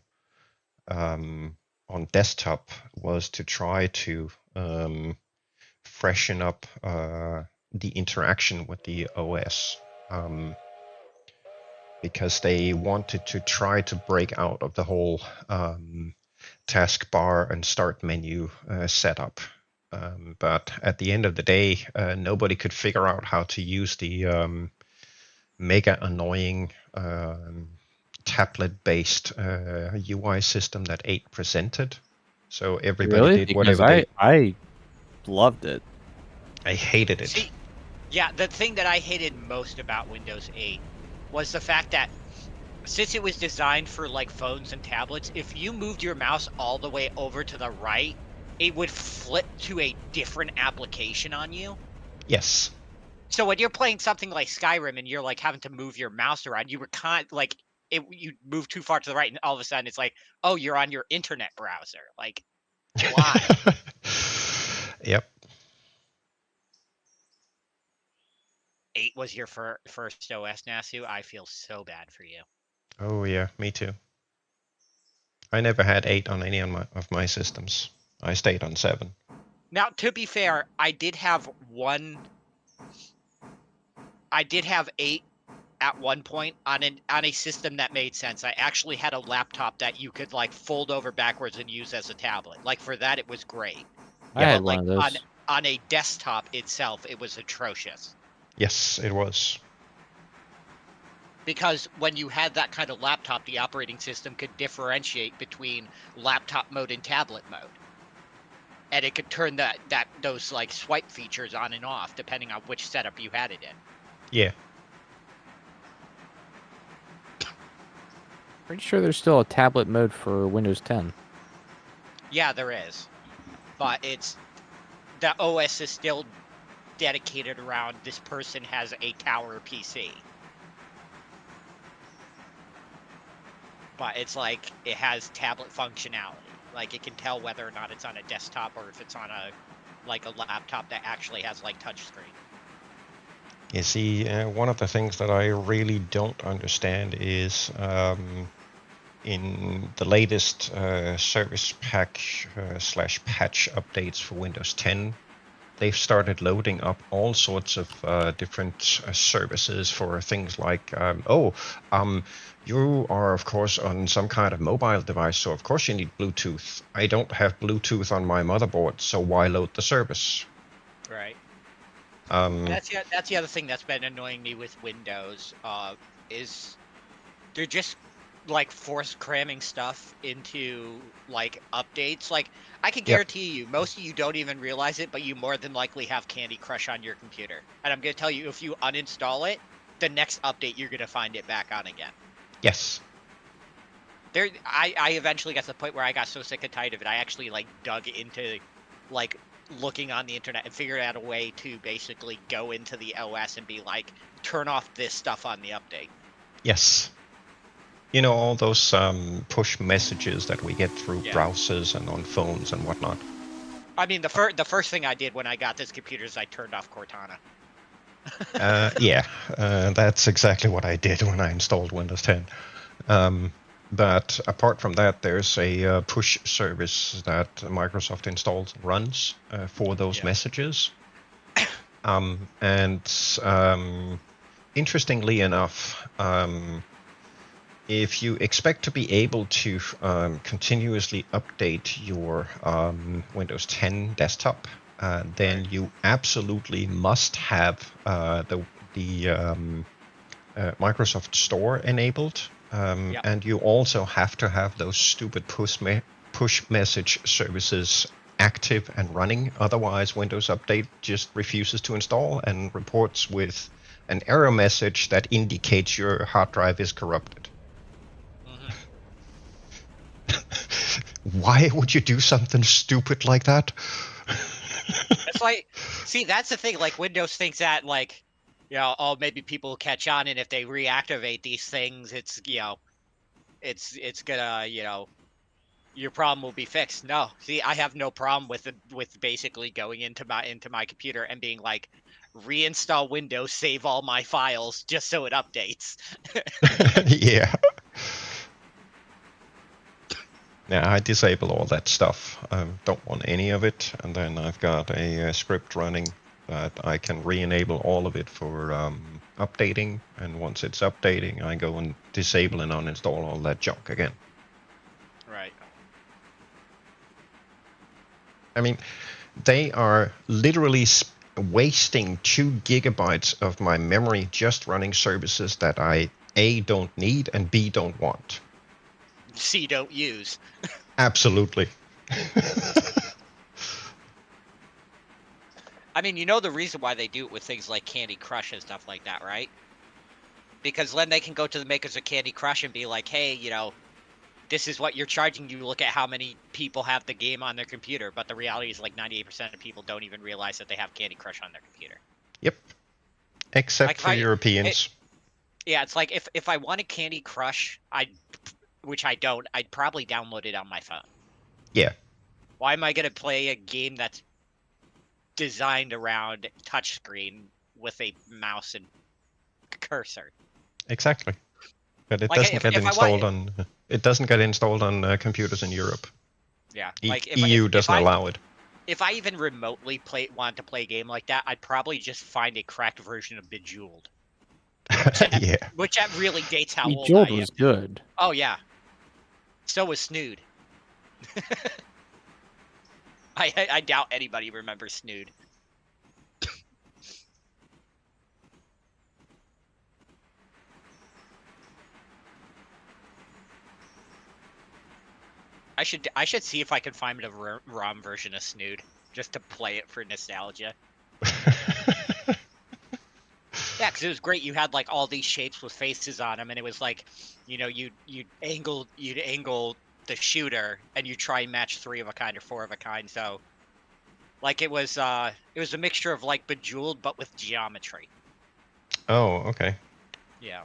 on desktop was to try to freshen up the interaction with the OS, because they wanted to try to break out of the whole taskbar and start menu setup. But at the end of the day, nobody could figure out how to use the mega annoying tablet-based UI system that 8 presented. So everybody did whatever because I loved it. I hated it. See, yeah, the thing that I hated most about Windows 8 was the fact that since it was designed for like phones and tablets, if you moved your mouse all the way over to the right, it would flip to a different application on you. Yes. So when you're playing something like Skyrim and you're like having to move your mouse around, you were you move too far to the right, and all of a sudden it's like, oh, you're on your internet browser. Like, why? Yep. 8 was your first OS, Nasu. I feel so bad for you. Oh yeah, me too. I never had 8 on any of my systems. I stayed on 7. Now, to be fair, I did have 8 at one point on a system that made sense. I actually had a laptop that you could like fold over backwards and use as a tablet. Like for that, it was great. I Yeah. had But one like of those. on a desktop itself, it was atrocious. Yes, it was. Because when you had that kind of laptop, the operating system could differentiate between laptop mode and tablet mode. And it could turn those like swipe features on and off depending on which setup you had it in. Yeah. Pretty sure there's still a tablet mode for Windows 10. Yeah, there is. But the OS is still dedicated around this person has a tower PC. But it's like it has tablet functionality. Like it can tell whether or not it's on a desktop or if it's on a laptop that actually has like touchscreen. You see, one of the things that I really don't understand is in the latest service pack / patch updates for Windows 10, they've started loading up all sorts of different services for things like, you are of course on some kind of mobile device, so of course you need Bluetooth. I don't have Bluetooth on my motherboard, so why load the service? Right. Um, That's the other thing that's been annoying me with Windows. Is they're just like force cramming stuff into like updates. Like I can guarantee you, most of you don't even realize it, but you more than likely have Candy Crush on your computer. And I'm gonna tell you, if you uninstall it, the next update you're gonna find it back on again. yes. I eventually got to the point where I got so sick and tired of it, I actually like dug into like looking on the internet and figured out a way to basically go into the OS and be like, turn off this stuff on the update. Yes. You know, all those push messages that we get through browsers and on phones and whatnot. I mean, the first thing I did when I got this computer is I turned off Cortana. That's exactly what I did when I installed Windows 10. But apart from that, there's a push service that Microsoft installs and runs for those messages. Interestingly enough, if you expect to be able to continuously update your Windows 10 desktop, then you absolutely must have the Microsoft Store enabled. And you also have to have those stupid push message services active and running. Otherwise, Windows Update just refuses to install and reports with an error message that indicates your hard drive is corrupted. Why would you do something stupid like that? It's like, see, that's the thing. Like Windows thinks that like, you know, oh, maybe people will catch on, and if they reactivate these things, it's, you know, it's gonna, you know, your problem will be fixed. No, see, I have no problem with basically going into my computer and being like, reinstall Windows, save all my files, just so it updates. Yeah. Yeah, I disable all that stuff. I don't want any of it, and then I've got a script running that I can re-enable all of it for updating, and once it's updating, I go and disable and uninstall all that junk again. Right. I mean, they are literally wasting 2 gigabytes of my memory just running services that I A, don't need, and B, don't want. C, don't use. Absolutely. I mean, you know the reason why they do it with things like Candy Crush and stuff like that, right? Because then they can go to the makers of Candy Crush and be like, hey, you know, this is what you're charging. You look at how many people have the game on their computer, but the reality is like 98% of people don't even realize that they have Candy Crush on their computer. Yep. Except Like, for Europeans. Yeah, it's like if I wanted Candy Crush, which I don't, I'd probably download it on my phone. Yeah. Why am I going to play a game that's designed around touchscreen with a mouse and cursor. Exactly. But it Like, doesn't if- get if I installed want- on. It doesn't get installed on computers in Europe. Yeah, like EU doesn't allow it. If I even remotely wanted to play a game like that, I'd probably just find a cracked version of Bejeweled, Yeah. which that really dates how old Bejeweled I am. was good. Oh yeah. So was Snood. I doubt anybody remembers Snood. I should see if I can find a ROM version of Snood just to play it for nostalgia. Yeah, because it was great. You had like all these shapes with faces on them, and it was like, you know, you'd angle the shooter, and you try and match 3 of a kind or 4 of a kind. So, like, it was a mixture of like Bejeweled, but with geometry. Oh, okay. Yeah.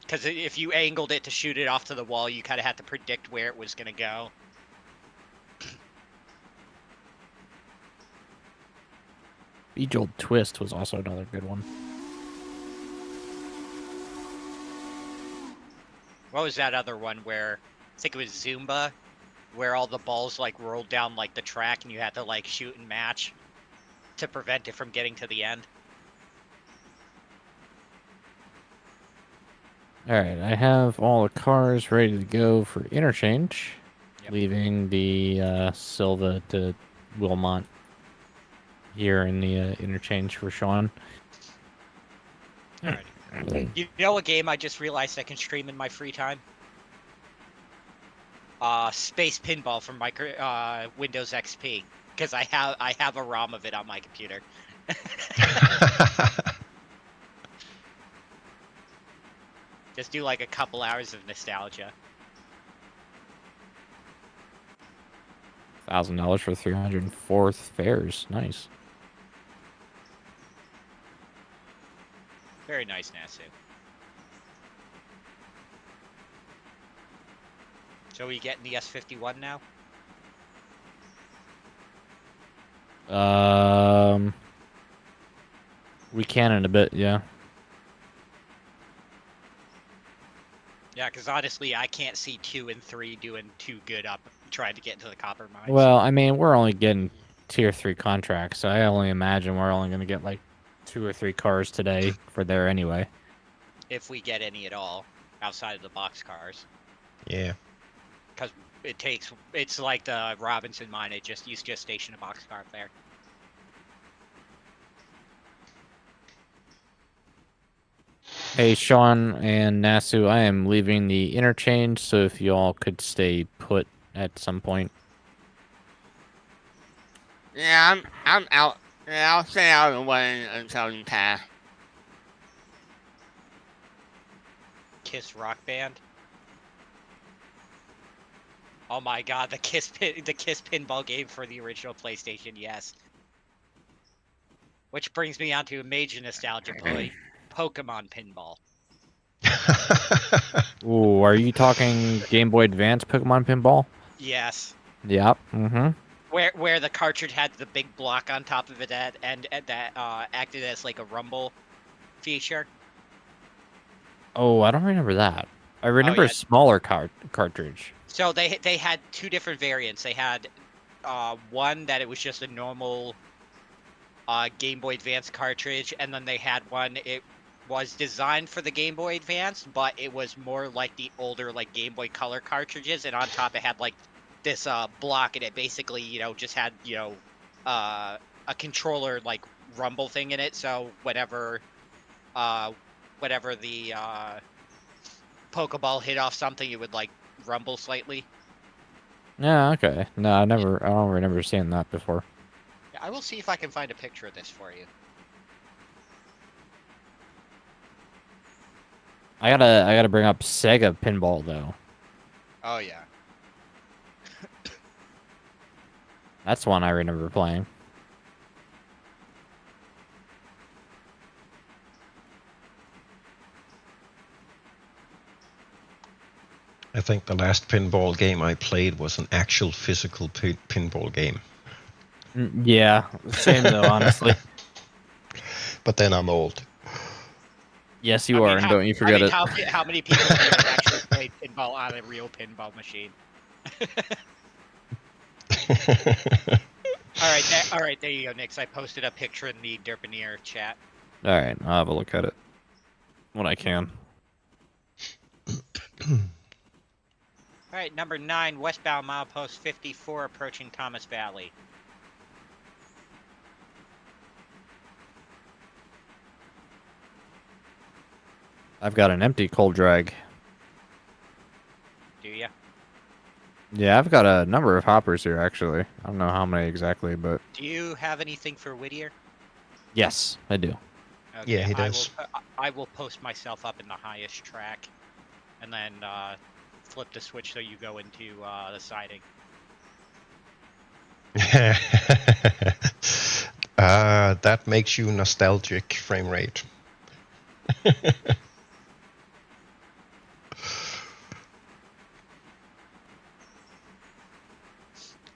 Because if you angled it to shoot it off to the wall, you kind of had to predict where it was gonna go. Bejeweled Twist was also another good one. What was that other one where I think it was Zumba, where all the balls like rolled down like the track and you had to like shoot and match to prevent it from getting to the end? Alright, I have all the cars ready to go for interchange. Yep. Leaving the Silva to Wilmot here in the interchange for Sean. Alright. You know a game I just realized I can stream in my free time? Space Pinball from Windows XP, because I have a ROM of it on my computer. Just do like a couple hours of nostalgia. $1,000 for 304th fares. Nice. Very nice, Nasu. So we getting the S51 now? We can in a bit, yeah. Yeah, because honestly, I can't see 2 and 3 doing too good up trying to get into the copper mines. Well, I mean, we're only getting tier 3 contracts, so I only imagine we're only going to get like 2 or 3 cars today for there anyway. If we get any at all outside of the box cars, Yeah. because it's like the Robinson mine. You just station a box car up there. Hey, Sean and Nasu, I am leaving the interchange, so if you all could stay put at some point. Yeah, I'm out. Yeah, I'll stay out of the way until you pass. Kiss Rock Band. Oh my God, the Kiss pinball game for the original PlayStation. Yes. Which brings me on to a major nostalgia point. Pokemon pinball. Ooh, are you talking Game Boy Advance Pokemon Pinball? Yes. Yep. Mm-hmm. Where the cartridge had the big block on top of it that acted as like a rumble feature. Oh, I don't remember that. I remember yeah. a smaller cartridge. So they had 2 different variants. They had one that it was just a normal Game Boy Advance cartridge, and then they had one it was designed for the Game Boy Advance, but it was more like the older like Game Boy Color cartridges, and on top it had like this block, and it basically just had a controller like rumble thing in it. So whatever the Pokeball hit off something, it would like rumble slightly. Yeah, okay. No, I don't remember seeing that before. Yeah, I will see if I can find a picture of this for you. I gotta bring up Sega Pinball though. Oh yeah. That's one I remember playing. I think the last pinball game I played was an actual physical pinball game. Yeah, same though, honestly. But then I'm old. Yes, you are, and don't you forget it. How many people here have actually played pinball on a real pinball machine? All right, there you go, Nix. I posted a picture in the Derpinier chat. All right, I'll have a look at it when I can. All right, number 9, westbound milepost 54, approaching Thomas Valley. I've got an empty cold drag. Do you? Yeah, I've got a number of hoppers here, actually. I don't know how many exactly, but Do you have anything for Whittier? yes, I do. Okay, Yeah, he does. I will post myself up in the highest track, and then flip the switch so you go into the siding. That makes you nostalgic, frame rate.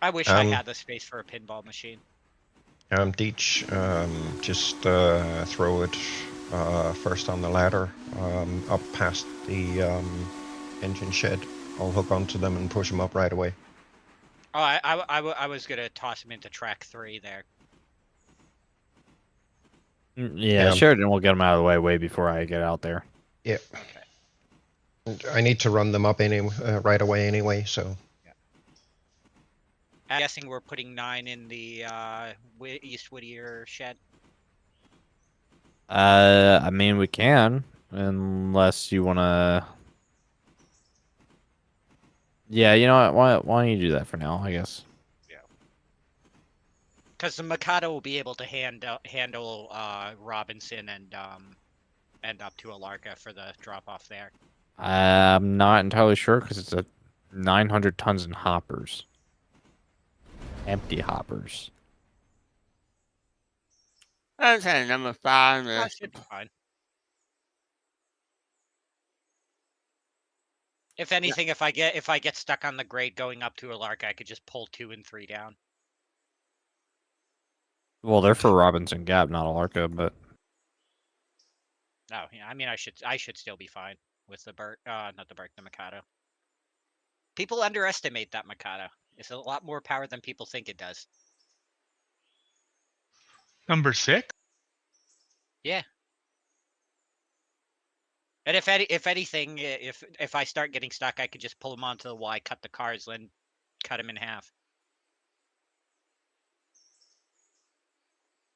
I wish I had the space for a pinball machine. Deech, just throw it first on the ladder, up past the engine shed. I'll hook onto them and push them up right away. Oh, I was gonna toss him into track 3 there. Yeah, Sheridan will get them out of the way before I get out there. Yeah. Okay. I need to run them up right away anyway, so. Yeah. I'm guessing we're putting 9 in the East Whittier shed. I mean, we can, unless you want to. Yeah, you know what? Why don't you do that for now? I guess. Yeah. Because the Mikado will be able to handle Robinson and up to Alarka for the drop off there. I'm not entirely sure because it's a 900 tons in hoppers. Empty hoppers. Okay, number 5 That is should be fine. If anything, if I get stuck on the grade going up to Alarka, I could just pull 2 and 3 down. Well, they're for Robinson Gap, not Alarka, but. Oh, yeah. I mean, I should still be fine with the the Mikado. People underestimate that Mikado. It's a lot more power than people think it does. Number 6? Yeah. And if anything, if I start getting stuck, I could just pull them onto the Y, cut the cars, then cut them in half.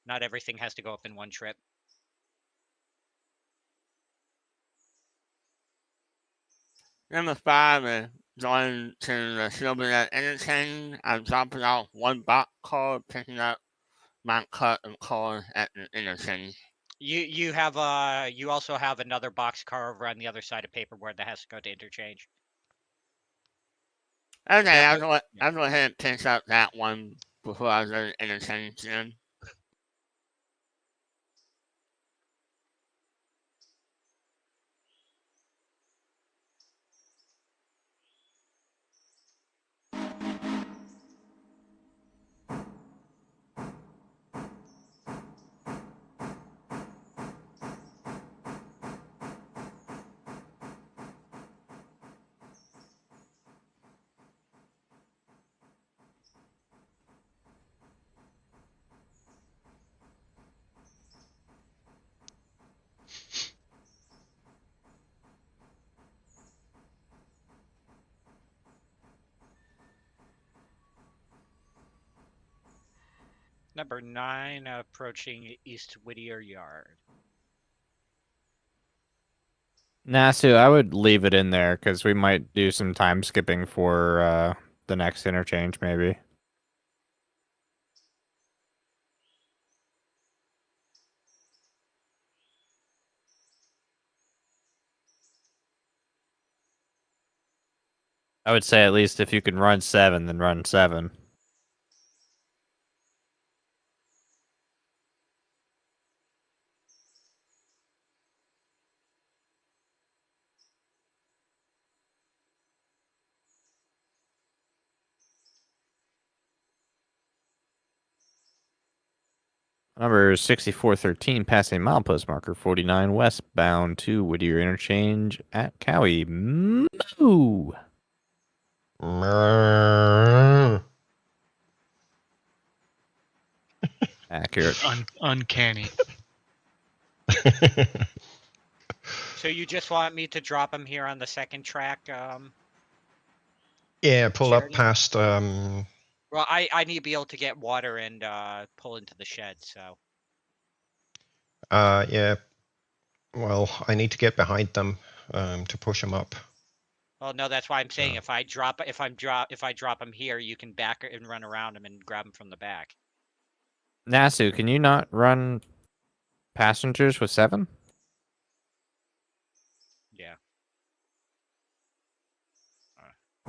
Not everything has to go up in one trip. number 5 is going to the Silvernet interchange. I'm dropping off 1 box car, picking up my cut of cars at the interchange. You also have another box car over on the other side of paperboard that has to go to interchange. Okay, I'll go ahead and pick up that one before I go to interchange then. Number 9, approaching East Whittier Yard. Nasu, I would leave it in there because we might do some time skipping for the next interchange, maybe. I would say at least if you can run 7, then run 7. Number 6413, passing milepost marker 49 westbound to Whittier Interchange at Cowie. Moo! Mrrr. Accurate. Uncanny. So you just want me to drop him here on the second track? Yeah, pull up Sheridan? past. Well, I need to be able to get water and pull into the shed. So Yeah. Well, I need to get behind them to push them up. well, no, that's why I'm saying So- if I drop him here, you can back and run around him and grab him from the back. Nasu, can you not run passengers with 7? Yeah.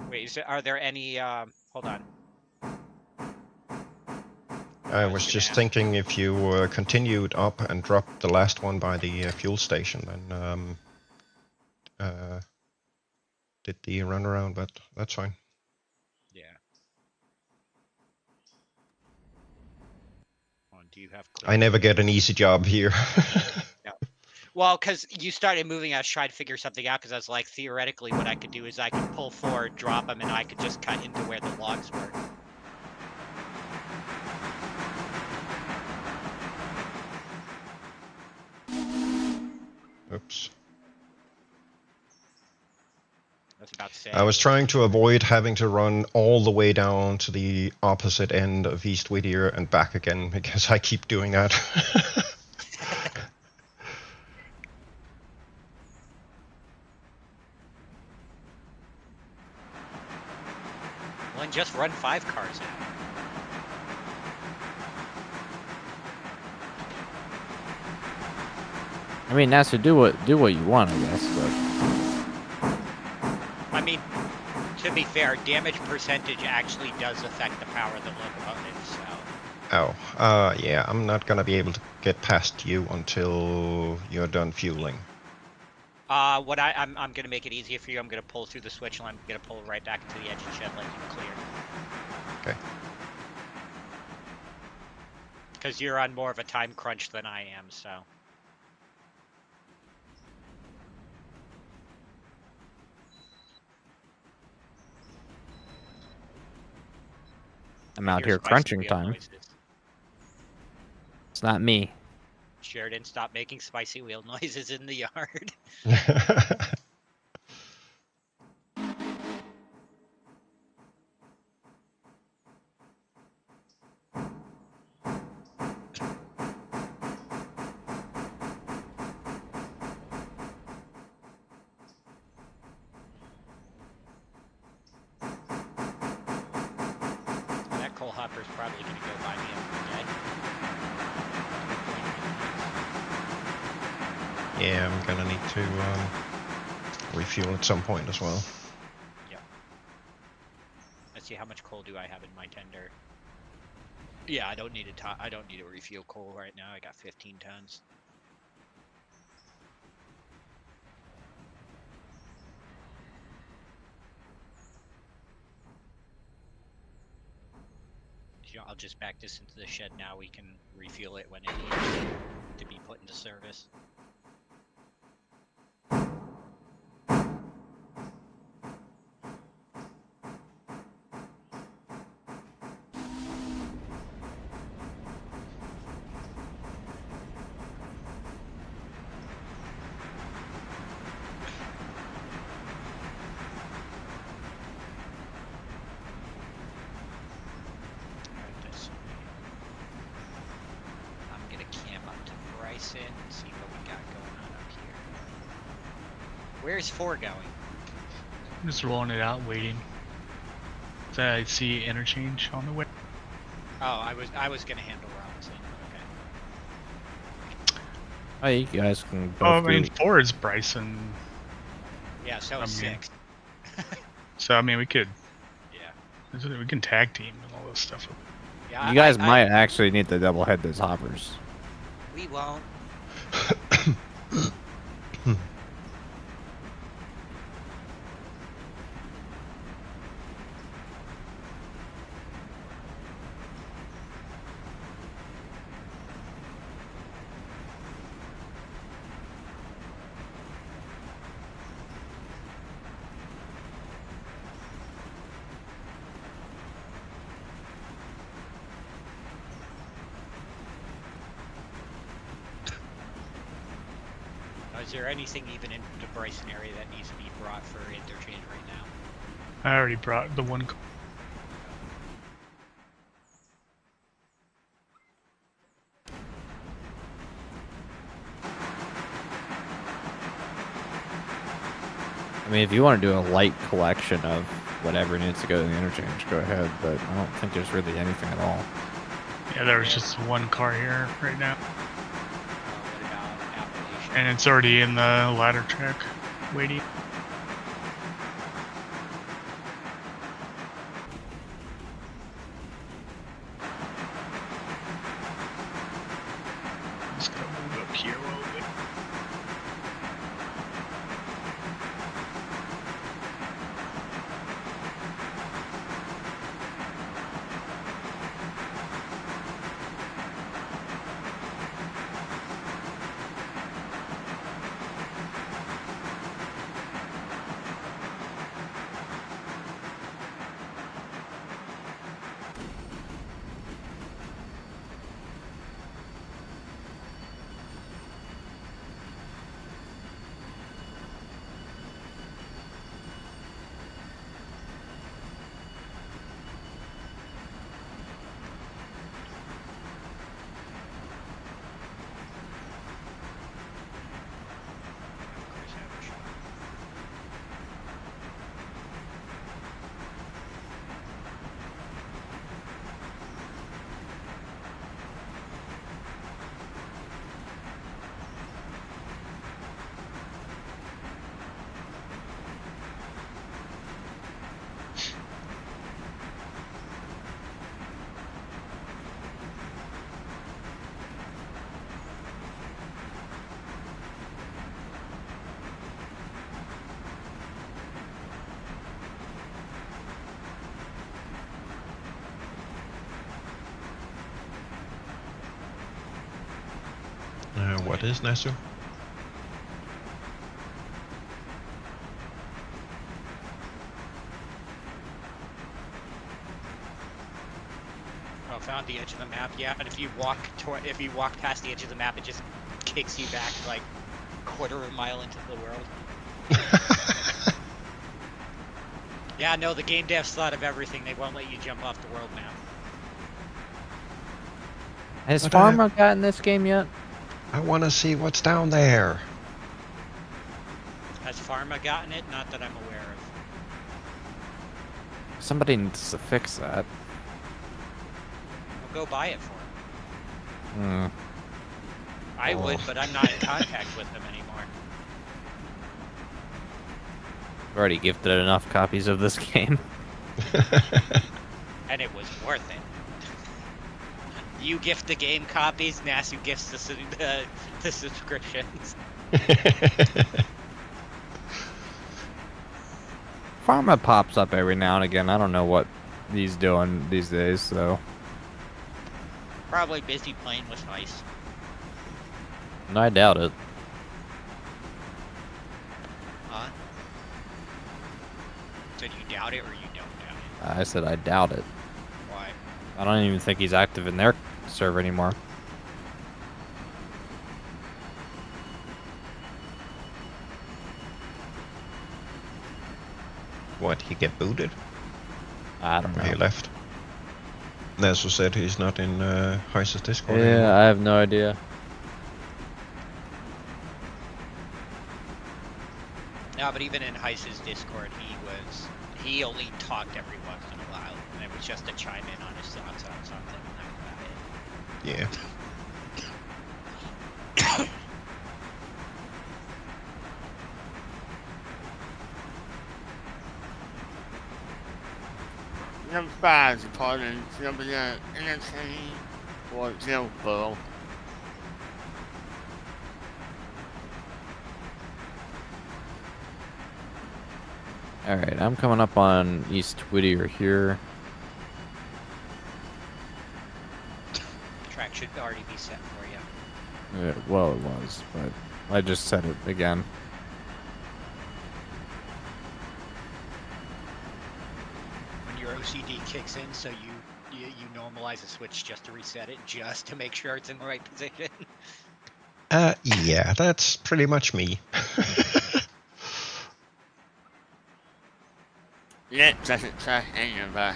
Wait, are there any? Hold on. I was gonna just ask- thinking if you continued up and dropped the last one by the fuel station, then did the runaround, but that's fine. Yeah. Do you have? I never get an easy job here. Well, because you started moving, I was trying to figure something out. Because I was like, theoretically, what I could do is I could pull forward, drop them, and I could just cut into where the logs were. Oops. I was about to say. I was trying to avoid having to run all the way down to the opposite end of East Whittier and back again because I keep doing that. Well, and just run 5 cars out. I mean, Nasu, do what you want, I guess. But I mean, to be fair, damage percentage actually does affect the power of the locomotive. So. Oh, yeah, I'm not gonna be able to get past you until you're done fueling. What I'm gonna make it easier for you. I'm gonna pull through the switch and I'm gonna pull right back into the engine shed, let you clear. Okay. Because you're on more of a time crunch than I am, so. I'm I out hear here spicy crunching wheel time. noises. It's not me. Sheridan, stop making spicy wheel noises in the yard. That coal hopper's probably gonna go by me every day. Yeah, I'm gonna need to refuel at some point as well. Let's see, how much coal do I have in my tender? Yeah, I don't need I don't need to refuel coal right now. I got 15 tons. I'll just back this into the shed now. We can refuel it when it needs to be put into service. I'm gonna camp up to Bryson and see what we got going on up here. Where's 4 going? I'm just rolling it out, waiting. So I see interchange on the way. Oh, I was gonna handle Robinson. Okay. Oh, you guys can both Oh, I mean, do- 4 is Bryson. Yeah, so I it's mean, 6. So I mean, we could Yeah. we can tag team and all this stuff. Yeah. You guys might actually need to double head those hoppers. We won't. Is there anything even in the Bryson area that needs to be brought for interchange right now? I already brought the one. I mean, if you want to do a light collection of whatever needs to go to the interchange, go ahead. But I don't think there's really anything at all. Yeah, there's just one car here right now, What about Appalachian? and it's already in the ladder track, waiting. Just gotta move up here a little bit. Chris have a shot. What is Nasu? Oh, found the edge of the map. Yeah, and if you walk past the edge of the map, it just kicks you back like quarter of a mile into the world. Yeah, no, the game devs thought of everything. They won't let you jump off the world map. Has But, Pharma gotten this game yet? I want to see what's down there. Has Pharma gotten it? Not that I'm aware of. Somebody needs to fix that. I'll go buy it for him. I would, Oh. but I'm not in contact with him anymore. I've already gifted enough copies of this game. And it was worth it. You gift the game copies, Nasu gifts the subscriptions. Pharma pops up every now and again. I don't know what he's doing these days, so Probably busy playing with Ice. I doubt it. Huh? So do you doubt it or you don't doubt it? I said I doubt it. Why? I don't even think he's active in their server anymore. What, he get booted? I don't He know. left. Nasu said he's not in Heis's Discord Yeah, anymore. I have no idea. No, but even in Heiss's Discord, he only talked every once in a while, and it was just to chime in on his thoughts on something, and that was about it. Yeah. Number 5 reporting jumping in interchange for Gilbert. Alright, I'm coming up on East Whittier here. Track should already be set for you. Well, it was, but I just said it again. When your OCD kicks in, so you normalize a switch just to reset it, just to make sure it's in the right position. Yeah, that's pretty much me. Nick doesn't trust any of us.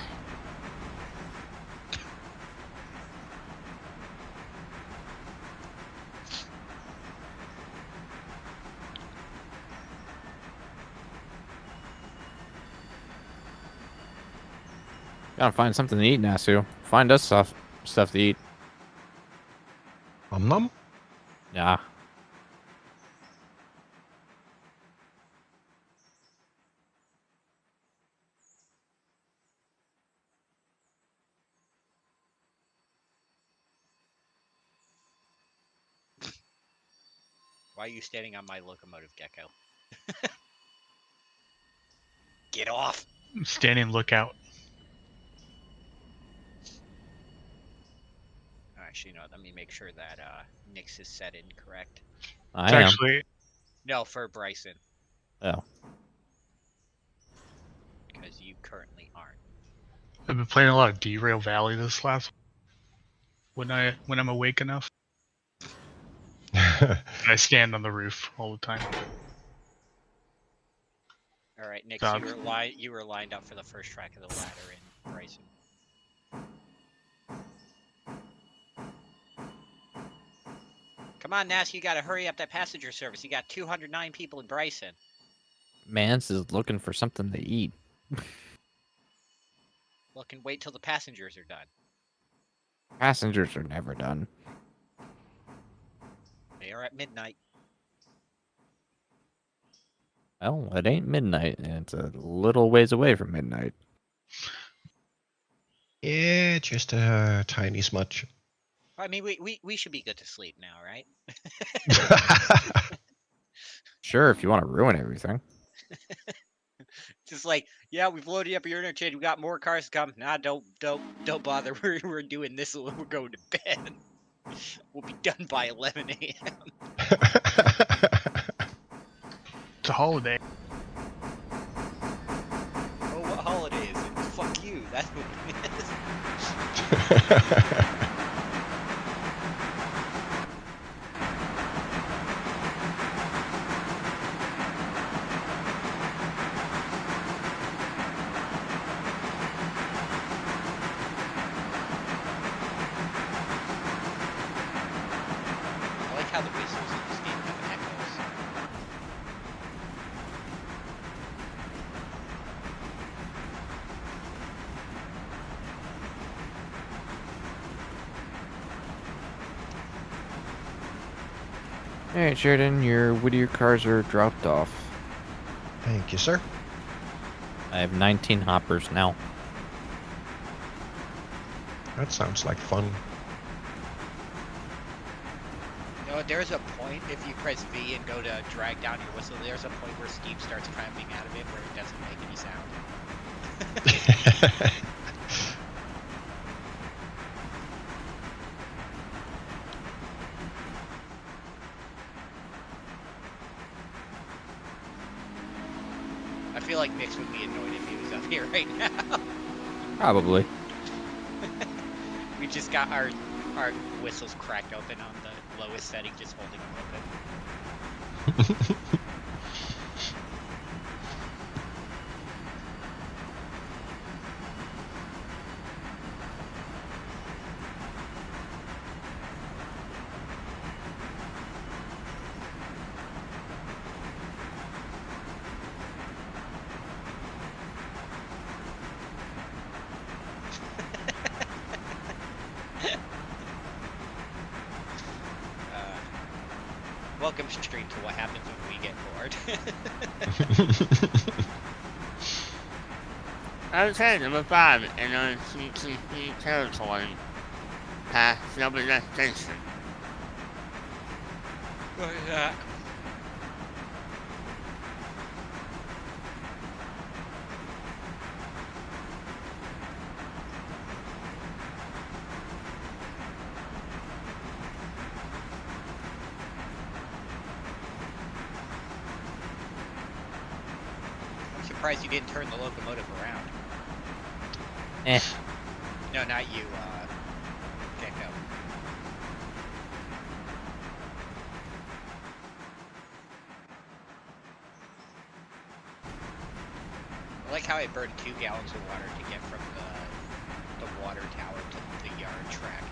Gotta find something to eat, Nasu. Find us stuff to eat. Nom. Yeah. Why are you standing on my locomotive, Gecko? Get off! Standing lookout. Actually, no. Let me make sure that Nyx is set in correct. It's I am. actually No, for Bryson, Oh. because you currently aren't. I've been playing a lot of Derail Valley this last when I'm awake enough. I stand on the roof all the time. All right, Nyx, Dog. you were lined up for the first track of the ladder in Bryson. Come on, Nass, you gotta hurry up that passenger service. You got 209 people in Bryson. Mance is looking for something to eat. Look and wait till the passengers are done. Passengers are never done. They are at midnight. Well, it ain't midnight, and it's a little ways away from midnight. Yeah, just a tiny smudge. I mean, we should be good to sleep now, right? Sure, if you want to ruin everything. Just like, yeah, we've loaded up your interchange. We got more cars to come. Nah, don't bother. We're doing this. We're going to bed. We'll be done by 11 a.m. It's a holiday. Oh, what holiday is it? Fuck you. That's what it is. I like how the whistles in this game have echoes. Alright, Sheridan, your Whittier cars are dropped off. Thank you, sir. I have 19 hoppers now. That sounds like fun. You know, there's a point if you press V and go to drag down your whistle, there's a point where steam starts coming out of it where it doesn't make any sound. I feel like Nyx would be annoyed if he was up here right now. Probably. We just got our whistles cracked open on the lowest setting, just holding them open. Welcome stream to what happens when we get bored. Okay, number 5, in our CTP territory, past Snowbird Station. What is that? I'm surprised you didn't turn the locomotive around. Eh. No, not you, Gecko. how I burned 2 gallons of water to get from the water tower to the yard track.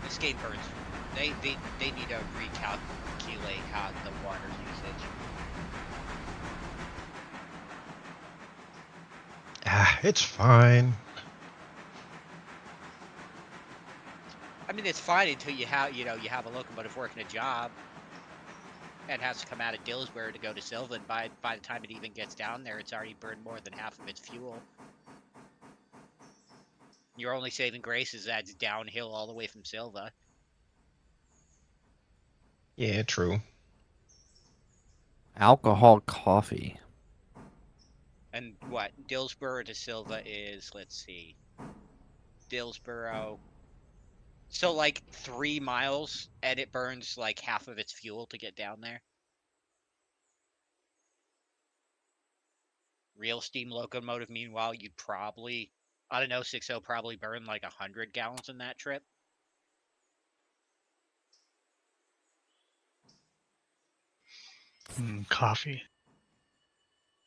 This game burns. They need to recalculate how the water usage. It's fine. I mean, it's fine until you have a locomotive working a job and has to come out of Dillsbury to go to Silva, and by the time it even gets down there, it's already burned more than half of its fuel. Your only saving grace is that it's downhill all the way from Silva. Yeah, true. Alcohol coffee. And what? Dillsboro to Silva is, let's see. Dillsboro. So like 3 miles, and it burns like half of its fuel to get down there. Real steam locomotive, meanwhile, you'd probably, I don't know, 6.0 probably burn like 100 gallons in that trip. Coffee.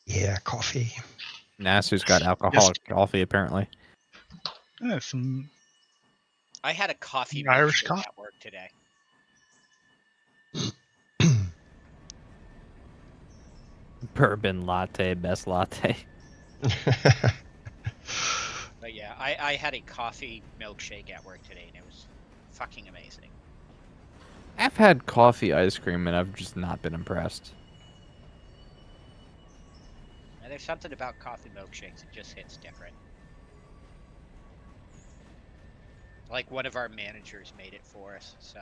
Yeah, coffee. Nasu's got alcoholic coffee, apparently. Yeah, some I had a coffee Irish milkshake coffee. at work today. Bourbon latte, best latte. But yeah, I had a coffee milkshake at work today, and it was fucking amazing. I've had coffee ice cream, and I've just not been impressed. And there's something about coffee milkshakes, it just hits different. Like one of our managers made it for us, so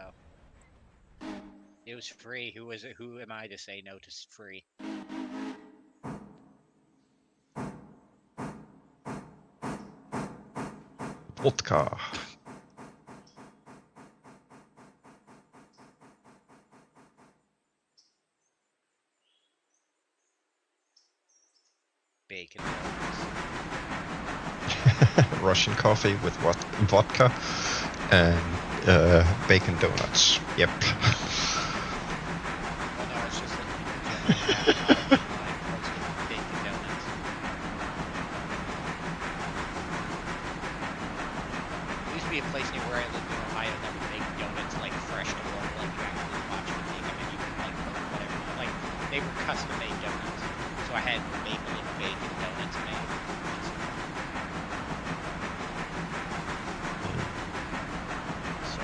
it was free. Who am I to say no to free? Vodka. Bacon. Russian coffee with what? Vodka and bacon donuts. Yep. Well, no, it's just like bacon donuts. There used to be a place near where I lived in Ohio that would make donuts like fresh to order, like you actually watch them make them, and you could like put whatever. Like they were custom made donuts, so I had maple and bacon donuts made. So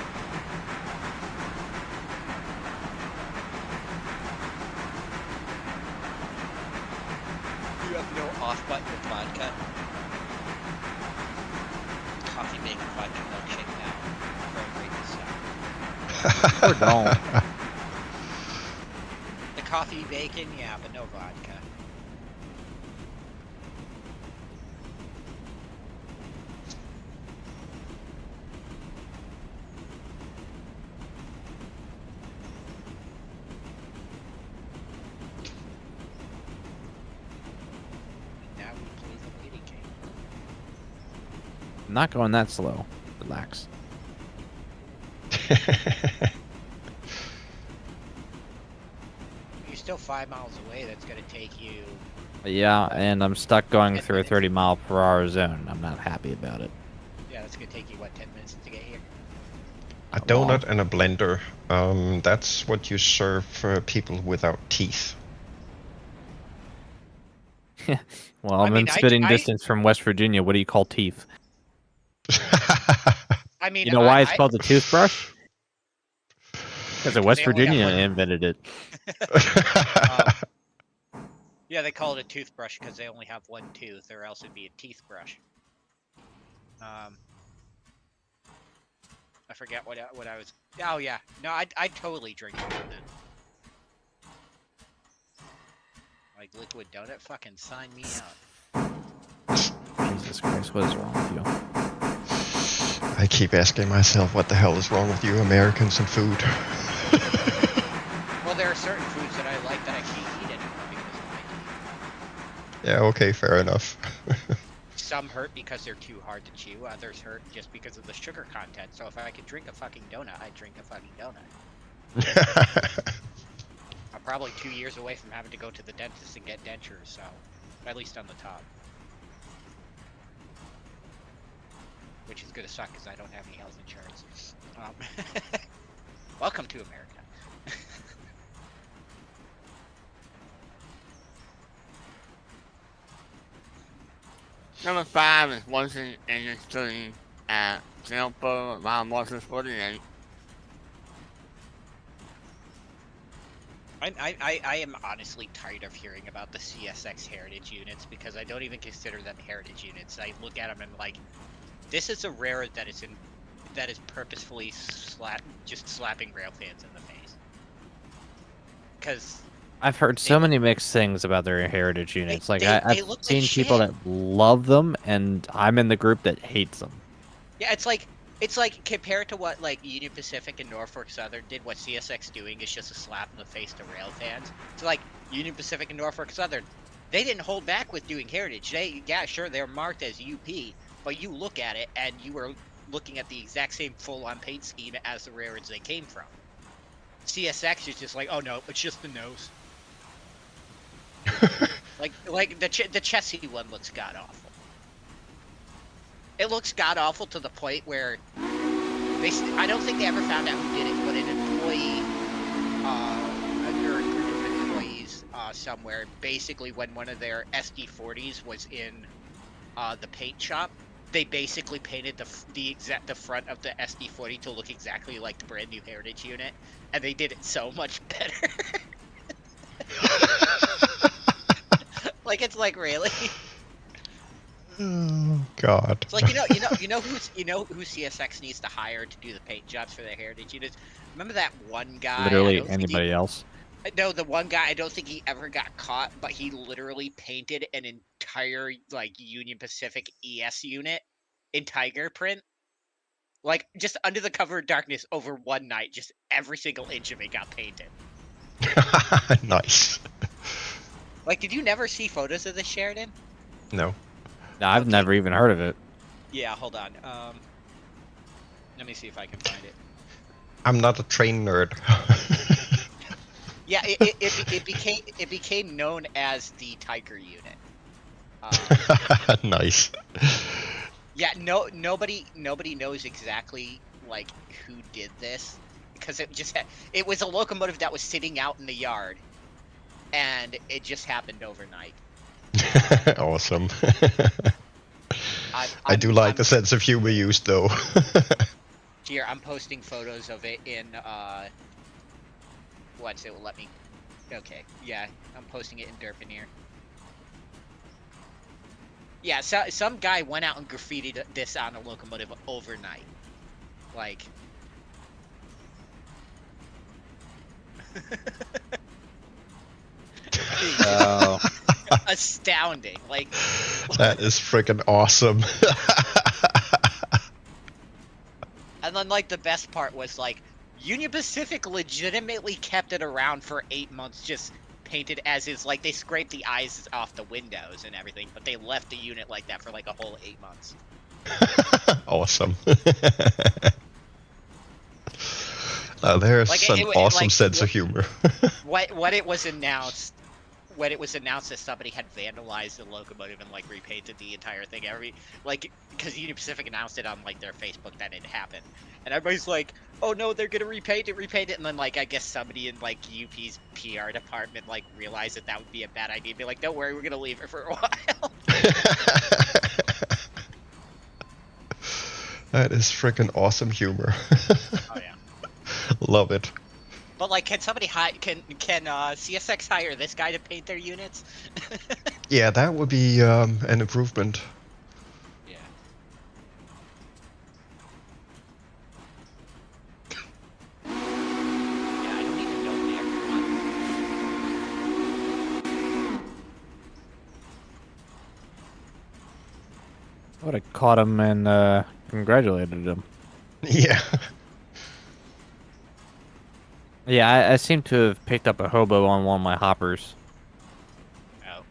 you have no off button with vodka. Coffee bacon vodka milkshake now. Very great stuff. Or don't. The coffee bacon, yeah, but no vodka. Now we play the waiting game. I'm not going that slow. Relax. You're still 5 miles away. That's gonna take you. Yeah, and I'm stuck going 10 through a minutes. 30-mile-per-hour zone. I'm not happy about it. Yeah, that's gonna take you what, 10 minutes to get here? A Not long. donut and a blender. That's what you serve for people without teeth. Well, I'm in mean, spitting I- distance from West Virginia. What do you call teeth? I mean, You know why it's called a toothbrush? Because West they only have Virginia one. invented it. Yeah, they call it a toothbrush because they only have one tooth, or else it'd be a teeth brush. I forget what I was. Oh yeah, no, I'd totally drink a donut. Like liquid donut, fucking sign me up. Jesus Christ, what is wrong with you? I keep asking myself, what the hell is wrong with you Americans and food? Well, there are certain foods that I like that I can't eat anymore because of my teeth. Yeah, okay, fair enough. Some hurt because they're too hard to chew. Others hurt just because of the sugar content. So if I could drink a fucking donut, I'd drink a fucking donut. A probably 2 years away from having to go to the dentist and get dentures, so at least on the top. Which is gonna suck because I don't have any health insurance. Welcome to America. Number 5 is working in the stream at Jailbird around Moses 48. I am honestly tired of hearing about the CSX heritage units because I don't even consider them heritage units. I look at them and like, this is a railroad that is purposefully just slapping rail fans in the face. Because I've heard so many mixed things about their heritage units. Like they I've look like seen people shit. that love them, and I'm in the group that hates them. Yeah, it's like compared to what like Union Pacific and Norfolk Southern did, what CSX doing is just a slap in the face to rail fans. It's like Union Pacific and Norfolk Southern, they didn't hold back with doing heritage. They're marked as UP, but you look at it and you are looking at the exact same full-on paint scheme as the railroads they came from. CSX is just like, oh no, it's just the nose. like the Chessie one looks god awful. It looks god awful to the point where I don't think they ever found out who did it, but an employee, or a group of employees somewhere, basically when one of their SD40s was in the paint shop, they basically painted the front of the SD40 to look exactly like the brand new heritage unit, and they did it so much better. Like, it's like, really? Oh God. It's like, you know who CSX needs to hire to do the paint jobs for their heritage units? Remember that one guy? Literally anybody else. No, the one guy, I don't think he ever got caught, but he literally painted an entire like Union Pacific ES unit in tiger print. Like, just under the cover of darkness over one night, just every single inch of it got painted. Nice. Like, did you never see photos of this, Sheridan? No. No, I've Okay. never even heard of it. Yeah, hold on. Let me see if I can find it. I'm not a train nerd. Yeah, it became known as the Tiger unit. Nice. Yeah, nobody knows exactly like who did this because it was a locomotive that was sitting out in the yard, and it just happened overnight. Awesome. I do like the sense of humor used though. Here, I'm posting photos of it in what's it will let me. Okay, yeah, I'm posting it in Derpineer. Yeah, so some guy went out and graffitied this on a locomotive overnight. Like, Oh, astounding. Like, That is freaking awesome. and then like the best part was like Union Pacific legitimately kept it around for 8 months, just painted as is. Like, they scraped the eyes off the windows and everything, but they left the unit like that for like a whole 8 months. Awesome. There's Like, an awesome like, sense of humor. When it was announced that somebody had vandalized the locomotive and like repainted the entire thing, because Union Pacific announced it on like their Facebook that it happened, and everybody's like, "Oh no, they're gonna repaint it," and then like I guess somebody in like UP's PR department like realized that would be a bad idea, and be like, "Don't worry, we're gonna leave it for a while." That is freaking awesome humor. Oh yeah. Love it. But like, can somebody can CSX hire this guy to paint their units? Yeah, that would be an improvement. Yeah. Yeah, I don't even know everyone. I would have caught him and congratulated him. Yeah. Yeah, I seem to have picked up a hobo on one of my hoppers. Oh,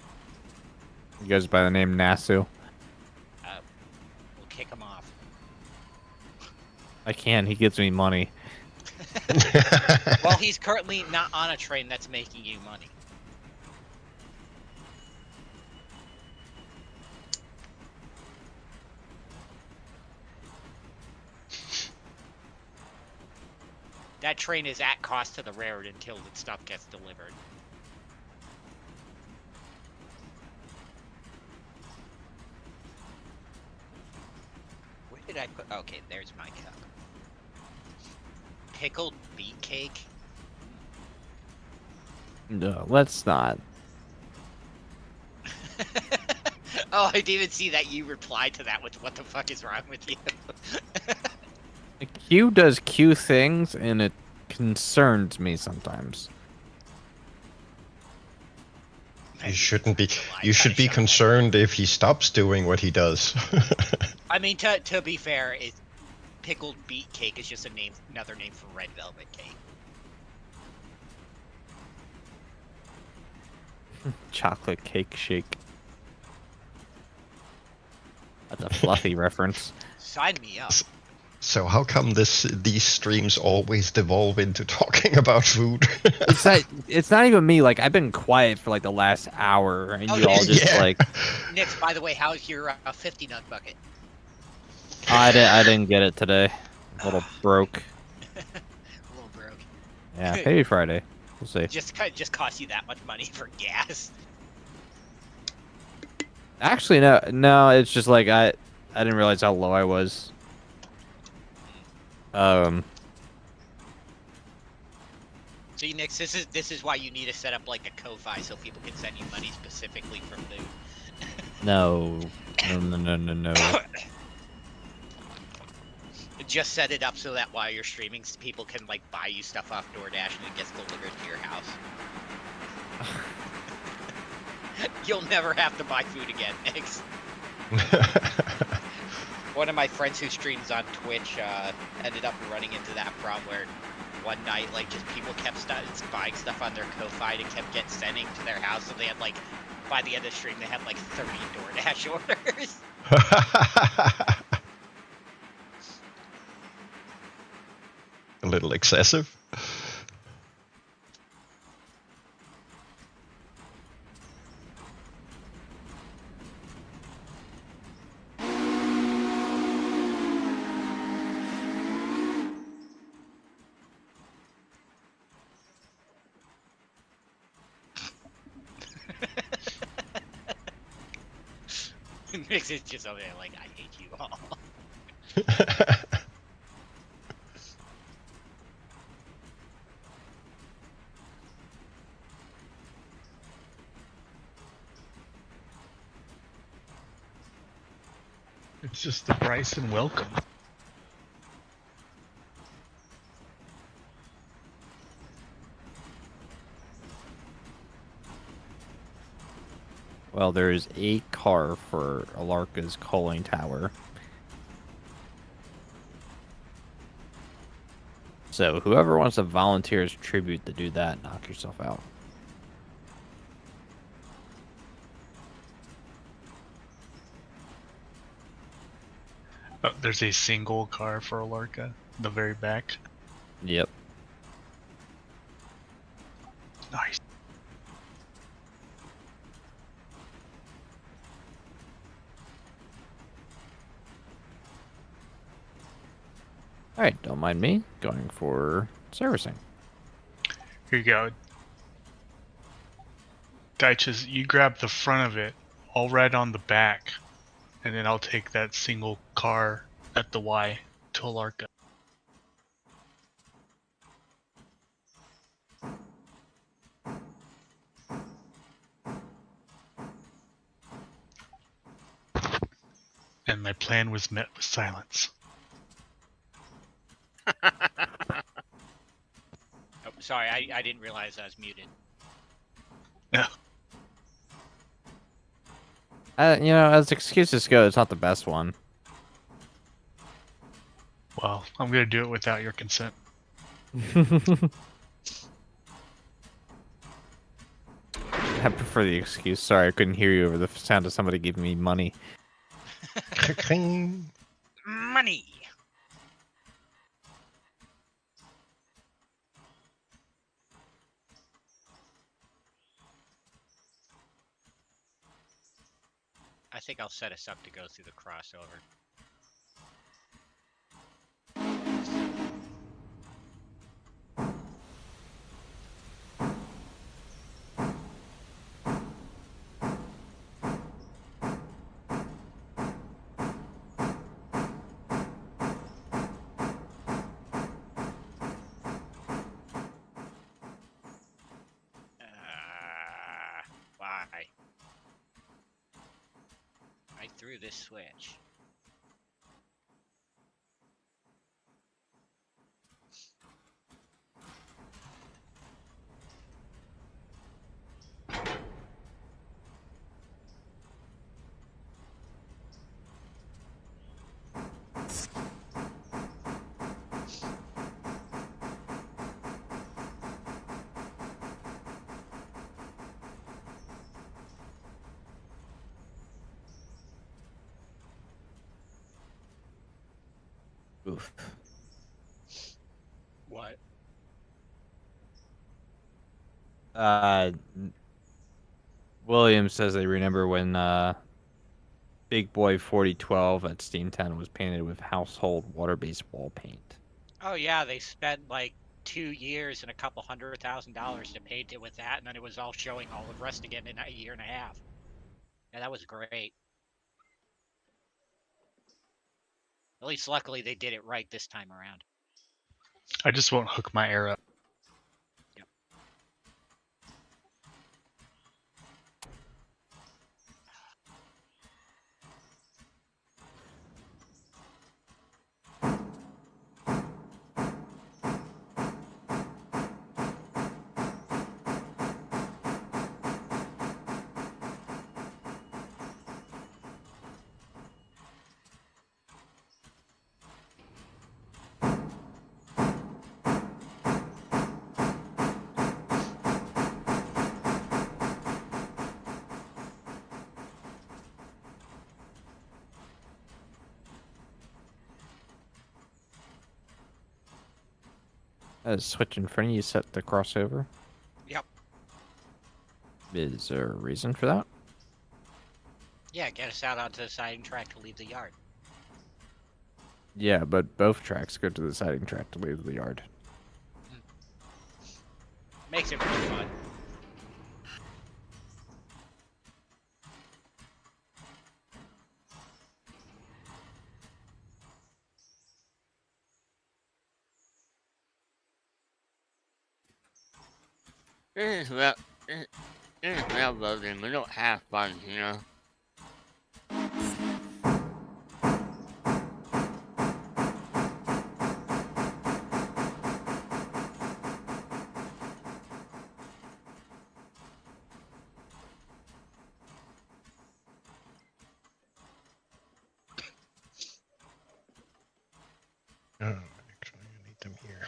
He goes by the name Nasu. we'll kick him off. I can. He gives me money. Well, he's currently not on a train that's making you money. That train is at cost to the railroad until the stuff gets delivered. Where did I put? Okay, there's my cup. Pickled beet cake. No, let's not. Oh, I didn't even see that you replied to that with "What the fuck is wrong with you?" Q does Q things, and it concerns me sometimes. You shouldn't be. You should be concerned if he stops doing what he does. I mean, to be fair, pickled beet cake is just another name for red velvet cake. Chocolate cake shake. That's a fluffy reference. Sign me up. So how come these streams always devolve into talking about food? It's not even me. Like, I've been quiet for like the last hour, and you all just like. Nix, by the way, how's your 50 nut bucket? I didn't get it today. A little broke. A little broke. Yeah, maybe Friday. We'll see. Just cost you that much money for gas. Actually, no. It's just like I didn't realize how low I was. See, Nix, this is why you need to set up like a Ko-Fi so people can send you money specifically for food. No. Just set it up so that while you're streaming, people can like buy you stuff off DoorDash and it gets delivered to your house. You'll never have to buy food again, Nix. One of my friends who streams on Twitch ended up running into that problem where one night, like, just people kept buying stuff on their Ko-Fi and kept sending to their house, so they had, like, by the end of the stream, they had, like, 30 DoorDash orders. A little excessive. Nix is just over there like, I hate you all. It's just the Bryson welcome. Well, there is a car for Alarka's coaling tower. So whoever wants to volunteer as tribute to do that, knock yourself out. Oh, there's a single car for Alarka, the very back. Yep. Nice. Alright, don't mind me going for servicing. Here you go. Dichuz, you grab the front of it. I'll ride on the back. And then I'll take that single car at the Y to Alarka. And my plan was met with silence. Oh, sorry, I didn't realize I was muted. No. You know, as excuses go, it's not the best one. Well, I'm gonna do it without your consent. I prefer the excuse. Sorry, I couldn't hear you over the sound of somebody giving me money. Money! think I'll set us up to go through the crossover. Why? I threw this switch. Oof. What? William says they remember when Big Boy 4012 at Steamtown was painted with household water-based wall paint. Oh yeah, they spent like 2 years and a couple $100,000 to paint it with that, and then it was all showing all of rust again in a year and a half. Yeah, that was great. At least luckily they did it right this time around. I just won't hook my air up. Yep. Switch in front of you set the crossover. Yep. Is there a reason for that? Yeah, get us out onto the siding track to leave the yard. Yeah, but both tracks go to the siding track to leave the yard. Makes it really fun. This is railroading. We don't have fun, you know. Oh, actually, I need them here.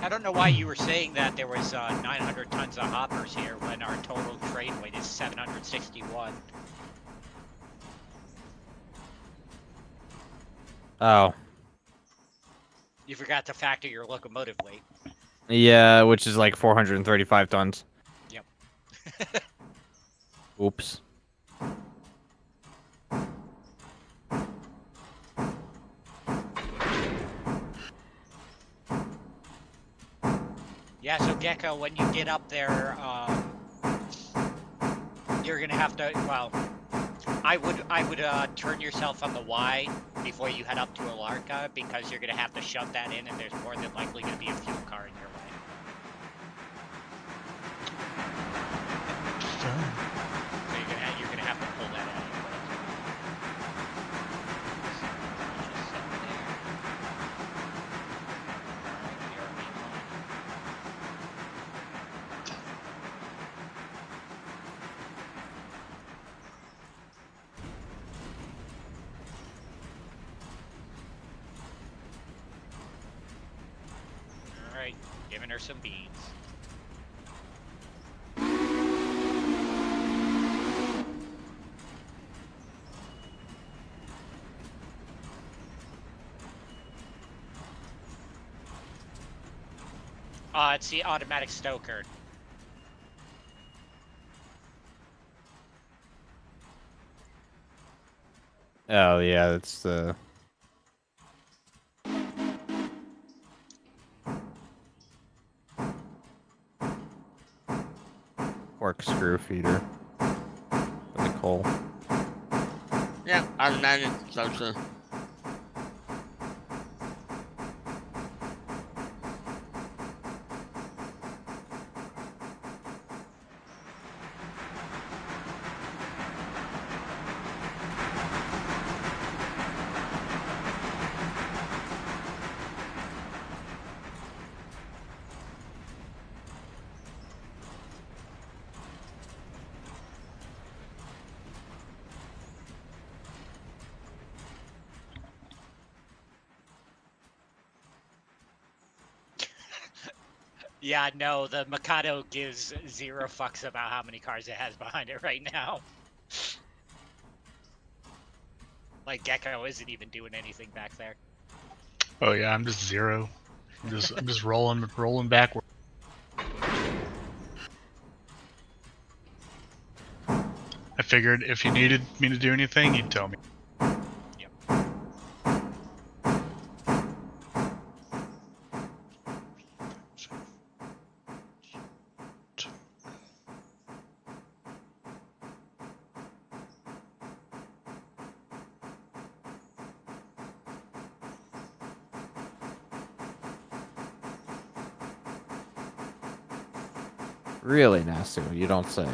I don't know why you were saying that there was 900 tons of hoppers here when our total trade weight is 761. Oh. You forgot to factor your locomotive weight. Yeah, which is like 435 tons. Yep. Oops. Yeah, so Gecko, when you get up there, you're gonna have to. Well, I would turn yourself on the Y before you head up to Alarka because you're gonna have to shove that in, and there's more than likely gonna be a fuel car in your way. So you're gonna have to pull that out. Alright, giving her some beans. It's the automatic stoker. Oh yeah, that's the corkscrew feeder for the coal. Yeah, automatic stoker. Yeah, no, the Mikado gives 0 fucks about how many cars it has behind it right now. Like, Gecko isn't even doing anything back there. Oh yeah, I'm just 0. I'm just rolling backward. I figured if you needed me to do anything, you'd tell me. Really, Nasu, you don't say.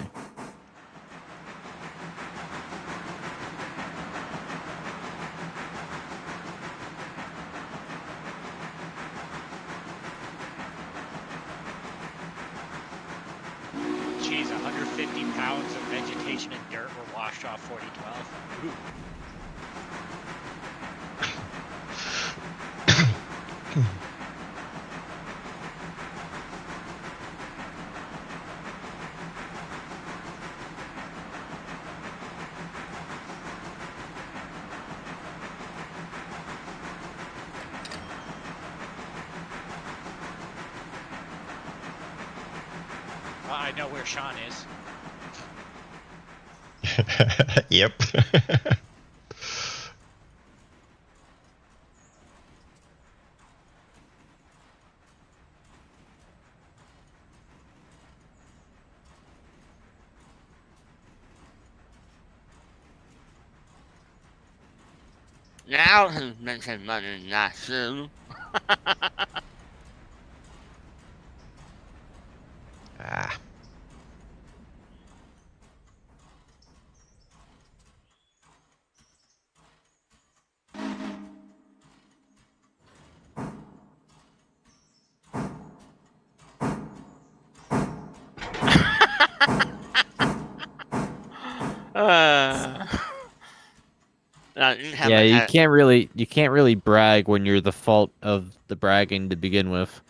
Jeez, 150 pounds of vegetation and dirt were washed off 4012. Ooh. Well, I know where Sean is. Yep. Now who's mentioned money, Nasu? Ah. Yeah, you can't really brag when you're the fault of the bragging to begin with.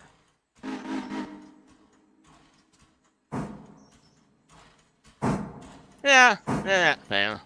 Yeah, that's fair.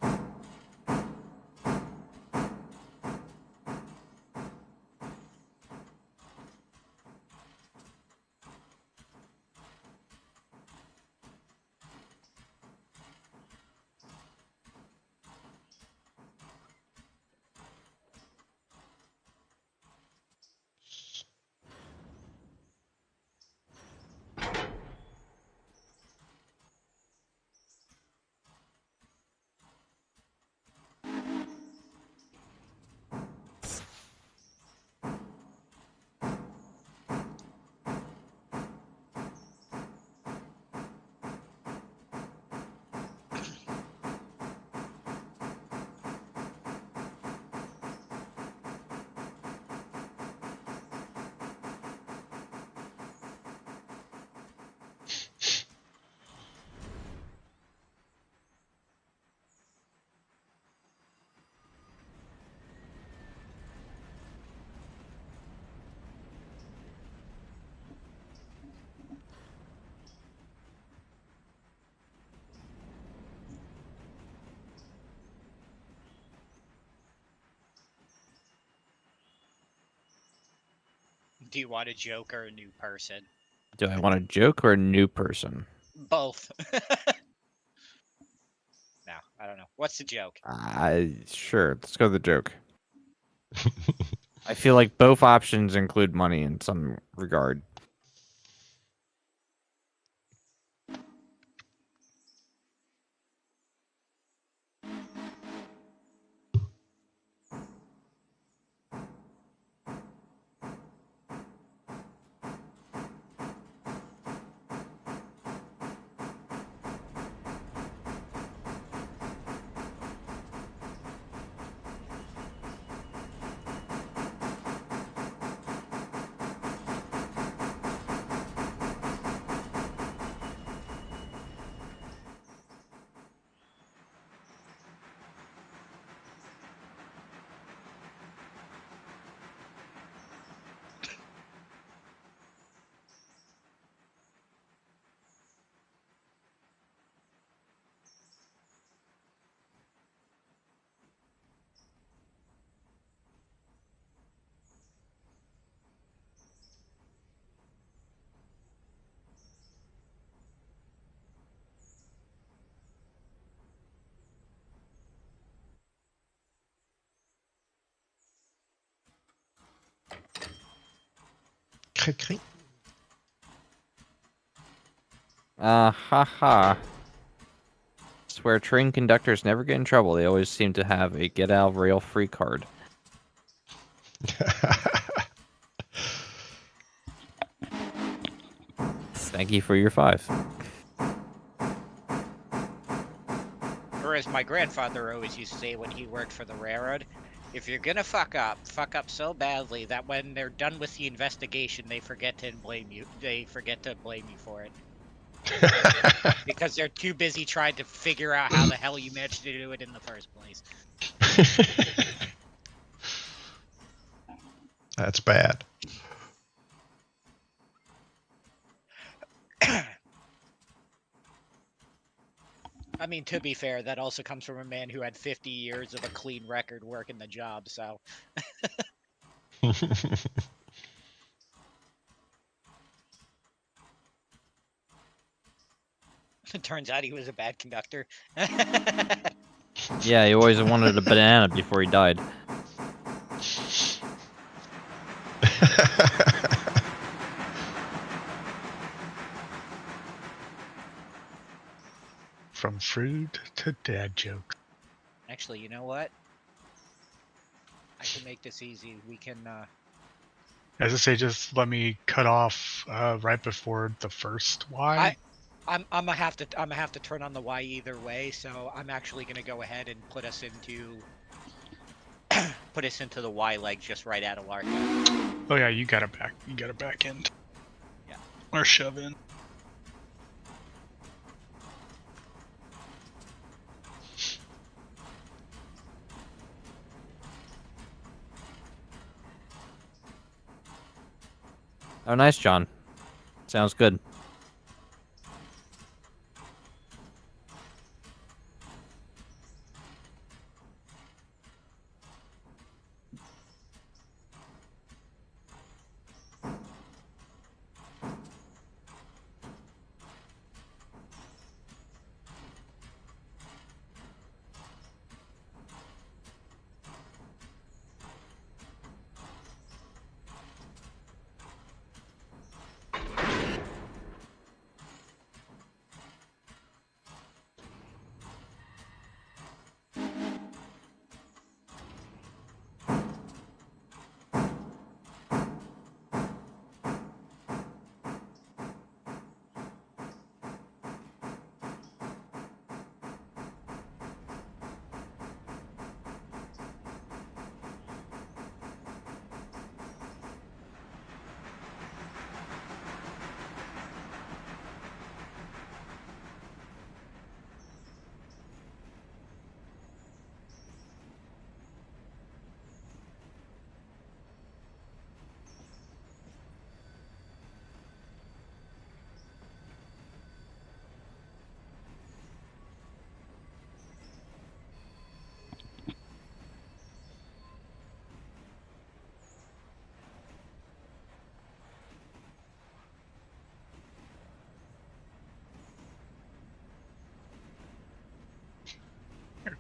Do you want a joke or a new person? Do I want a joke or a new person? Both. No, I don't know. What's the joke? Sure. Let's go with the joke. I feel like both options include money in some regard. Cri-cri. Haha. Swear train conductors never get in trouble. They always seem to have a get out of rail free card. Thank you for your 5. Or as my grandfather always used to say when he worked for the railroad, if you're gonna fuck up so badly that when they're done with the investigation, they forget to blame you. They forget to blame you for it because they're too busy trying to figure out how the hell you managed to do it in the first place. That's bad. I mean, to be fair, that also comes from a man who had 50 years of a clean record working the job, so. It turns out he was a bad conductor. Yeah, he always wanted a banana before he died. From fruit to dad joke. Actually, you know what? I can make this easy. We can, As I say, just let me cut off right before the first Y. I'm gonna have to turn on the Y either way, so I'm actually gonna go ahead and put us into the Y leg just right out of Lark. Oh yeah, you got it back. You got it back in. Yeah. Or shove in. Oh, nice, John. Sounds good.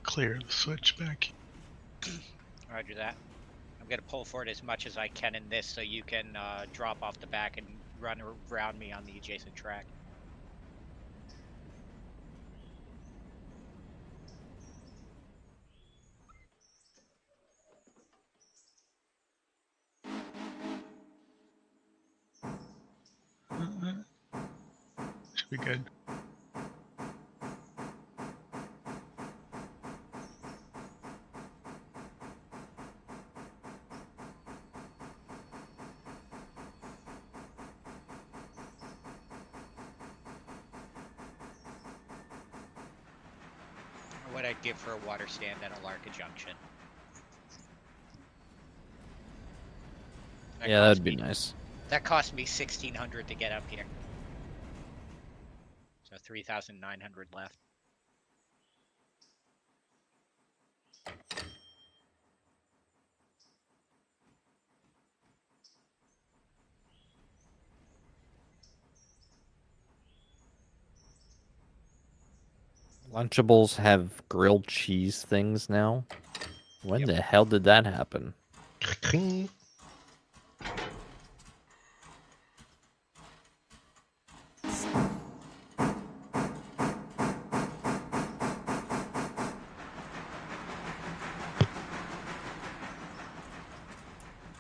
clear the switch back. Roger that. I'm gonna pull forward as much as I can in this, so you can drop off the back and run around me on the adjacent track. Should be good. Or what I'd give for a water stand at Alarka Junction. Yeah, that'd be nice. That cost me 1,600 to get up here. So 3,900 left. Lunchables have grilled cheese things now. When the hell did that happen?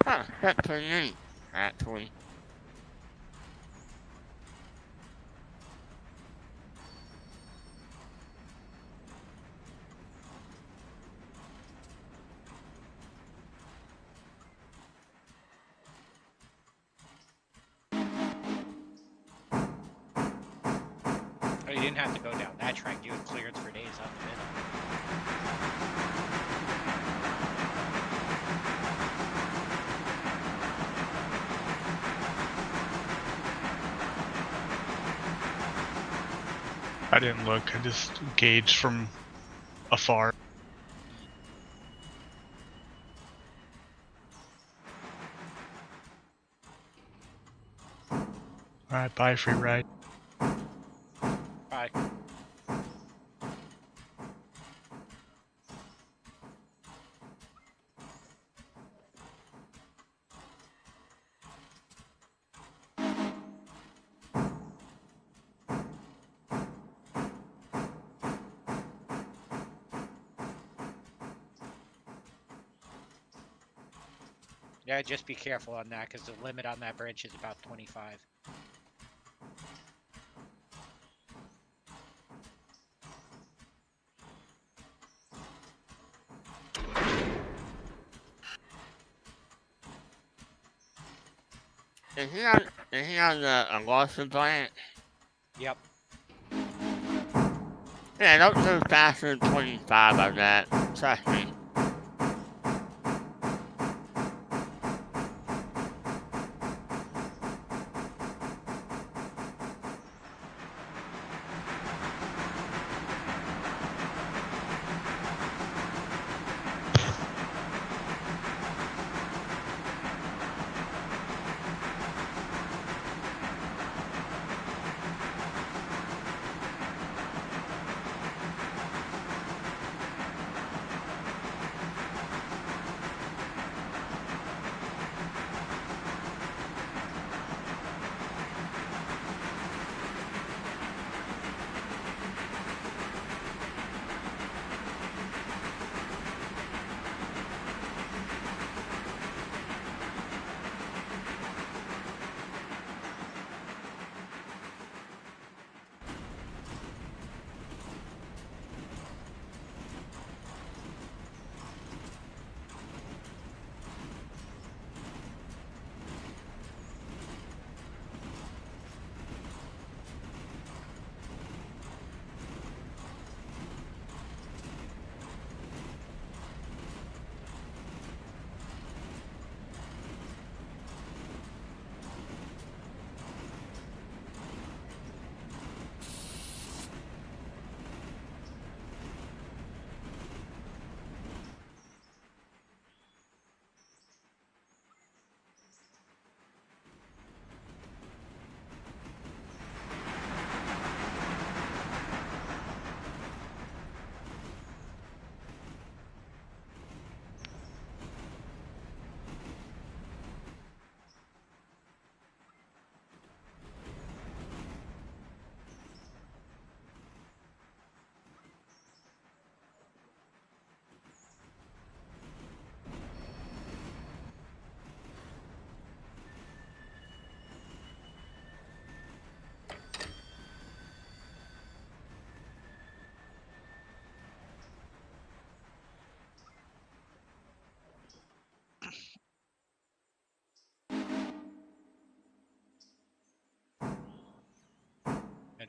Huh, that's pretty neat, actually. Oh, you didn't have to go down that track. You had clearance for days on the middle. I didn't look. I just gauged from afar. Alright, bye, free ride. Bye. Yeah, just be careful on that, because the limit on that bridge is about 25. Is he on the Lawson plant? Yep. Yeah, don't go faster than 25 on that. Trust me.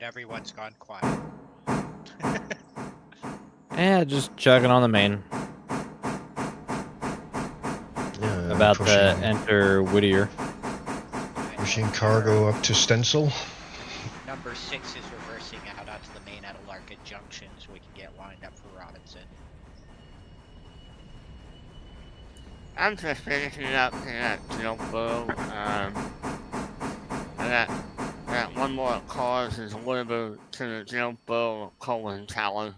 And everyone's gone quiet. Just chugging on the main. Yeah, About pushing, to enter Whittier. pushing cargo up to Stencil. Number 6 is reversing out onto the main at Alarka Junction so we can get lined up for Robinson. I'm just finishing up in that Gilbo. I got one more cars is delivered to the Gilbo Colin Tower.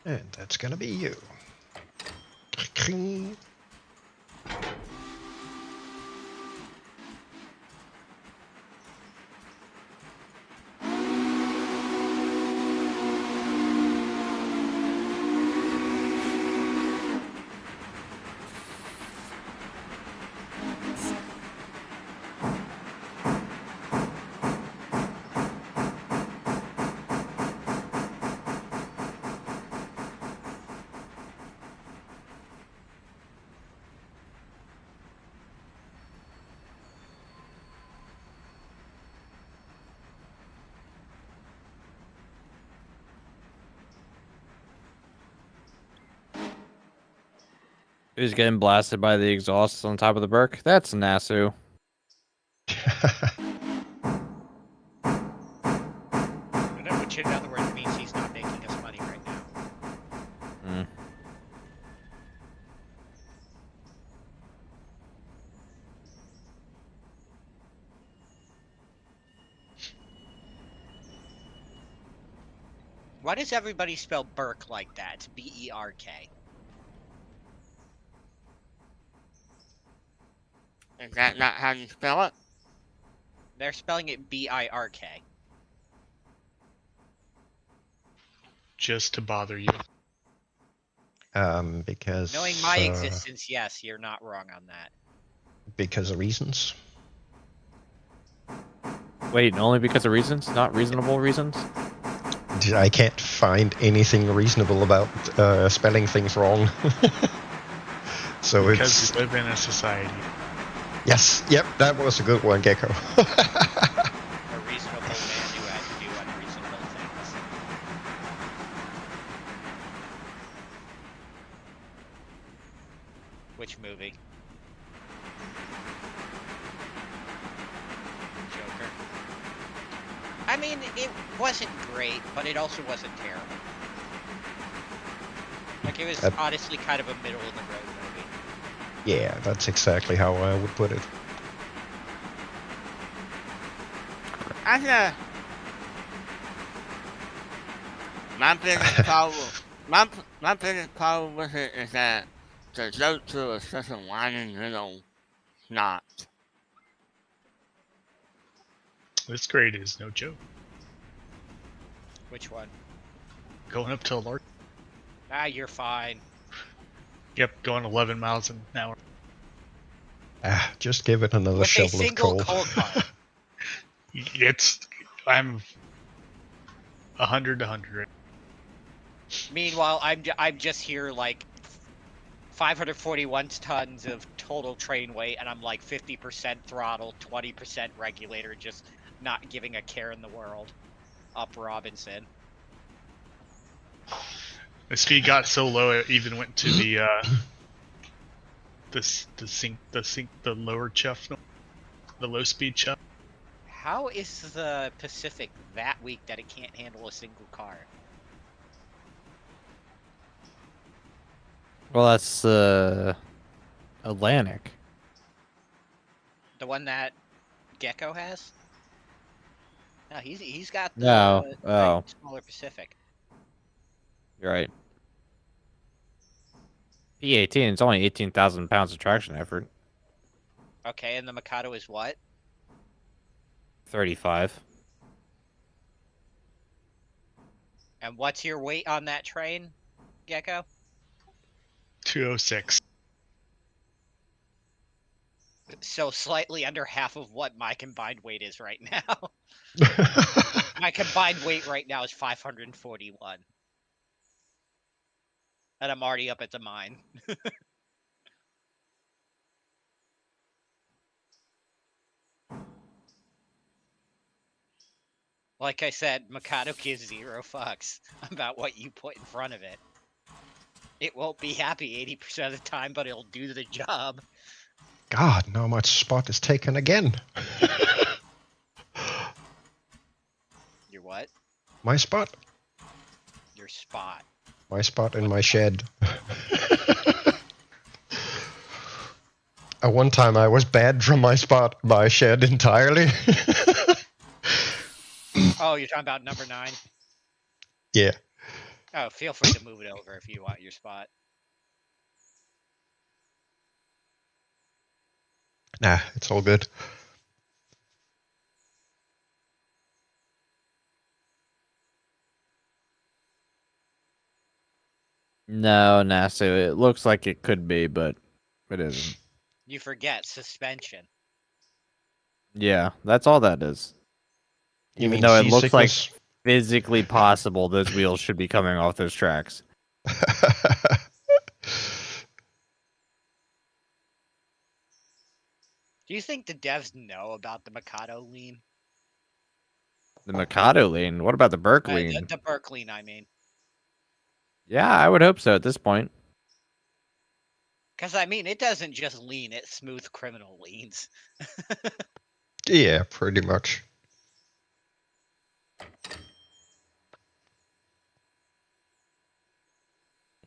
And that's gonna be you. Who's getting blasted by the exhausts on top of the Burke? That's Nasu. Which in other words means he's not making us money right now. Mm. Why does everybody spell Burke like that? It's B-E-R-K. Is that not how you spell it? They're spelling it B-I-R-K. Just to bother you. Because Knowing my existence, yes, you're not wrong on that. because of reasons. Wait, only because of reasons? Not reasonable reasons? I can't find anything reasonable about spelling things wrong. So Because it's we live in a society. yes, yep, that was a good one, Gecko. A reasonable man who had to do unreasonable things. Which movie? Joker. I mean, it wasn't great, but it also wasn't terrible. Like, it was honestly kind of a middle-of-the-road movie. Yeah, that's exactly how I would put it. My biggest problem, my biggest problem with it is that the joke to is such a whining little snot. This grade is no joke. Which one? Going up to a lark. Ah, you're fine. Yep, going 11 miles an hour. Just give it another With a shovel of single coal. coal car. I'm 100 to 100. Meanwhile, I'm just here like 541 tons of total train weight, and I'm like 50% throttle, 20% regulator, just not giving a care in the world. Up Robinson. The speed got so low it even went to the lower chuff, the low speed chuff. How is the Pacific that weak that it can't handle a single car? Well, that's Atlantic. The one that Gecko has? No, he's got the No. Oh, smaller Pacific. you're right. P18, it's only 18,000 pounds of traction effort. Okay, and the Mikado is what? 35. And what's your weight on that train, Gecko? 206. So slightly under half of what my combined weight is right now. My combined weight right now is 541. And I'm already up at the mine. Like I said, Mikado gives 0 fucks about what you put in front of it. It won't be happy 80% of the time, but it'll do the job. God, now my spot is taken again. Your what? My spot. Your spot. My spot in my shed. At one time I was banned from my shed entirely. Oh, you're talking about number 9? Yeah. Oh, feel free to move it over if you want your spot. Nah, it's all good. No, Nasu. It looks like it could be, but it isn't. You forget suspension. Yeah, that's all that is. You Even mean though it looks like seasickness? physically possible, those wheels should be coming off those tracks. Do you think the devs know about the Mikado lean? The Mikado lane. What about the Burke lane? The Burke lean, I mean. Yeah, I would hope so at this point. Because, I mean, it doesn't just lean, it smooth criminal leans. Yeah, pretty much.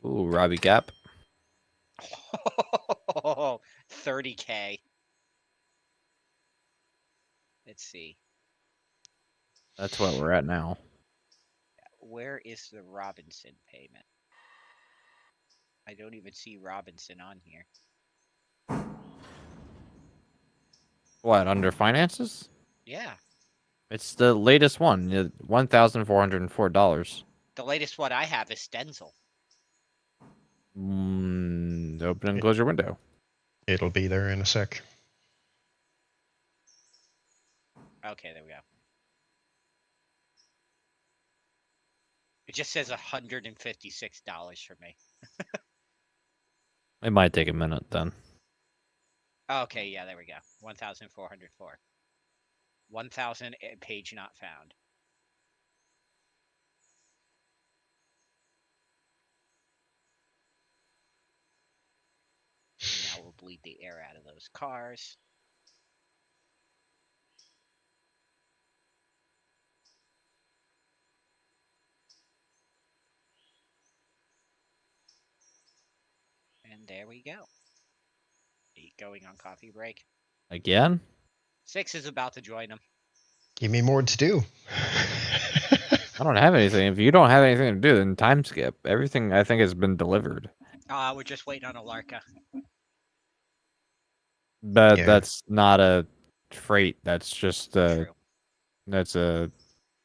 Ooh, Robbie Gap. 30K. Let's see. That's what we're at now. Where is the Robinson payment? I don't even see Robinson on here. What, under finances? Yeah. It's the latest one, $1,404. The latest one I have is Stenzel. Open and close your window. It'll be there in a sec. Okay, there we go. It just says $156 for me. It might take a minute then. Okay, yeah, there we go. 1,404. 1,000 page not found. Now we'll bleed the air out of those cars. And there we go. 8 going on coffee break. Again? 6 is about to join them. Give me more to do. I don't have anything. If you don't have anything to do, then time skip. Everything I think has been delivered. We're just waiting on a Larka. But Yeah. that's not a freight. That's just True. that's a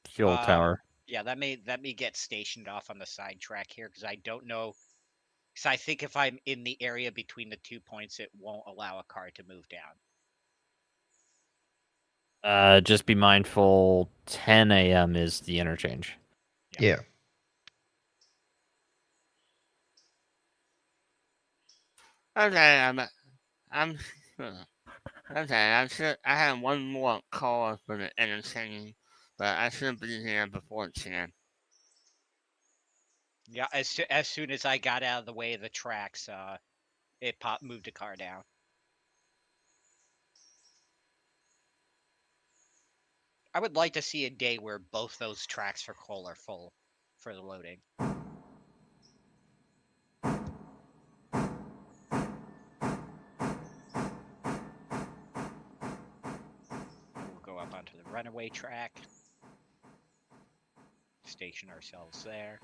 fuel tower. Yeah, let me get stationed off on the side track here because I don't know. Because I think if I'm in the area between the 2 points, it won't allow a car to move down. Just be mindful. 10 a.m. is the interchange. Yeah. Okay, I'm okay. I had one more call for the interchange, but I should be here before 10. Yeah, as soon as I got out of the way of the tracks, it moved a car down. I would like to see a day where both those tracks for coal are full for the loading. We'll go up onto the runaway track. Station ourselves there.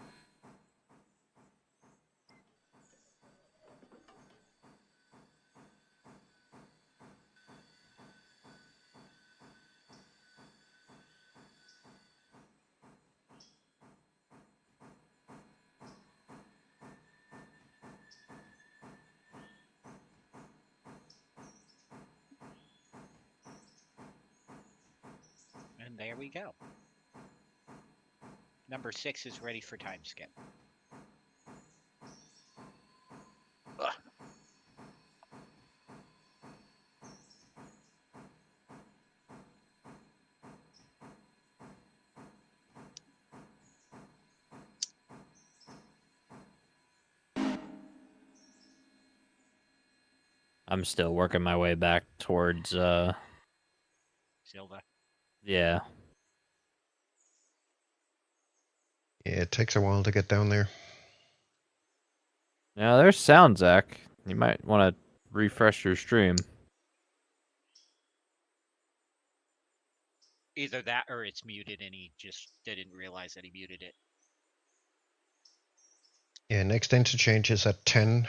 there we go. Number 6 is ready for time skip. Ugh. I'm still working my way back towards, Silva. yeah. Yeah, it takes a while to get down there. Now, there's sound, Zach. You might want to refresh your stream. Either that or it's muted and he just didn't realize that he muted it. Yeah, next interchange is at 10.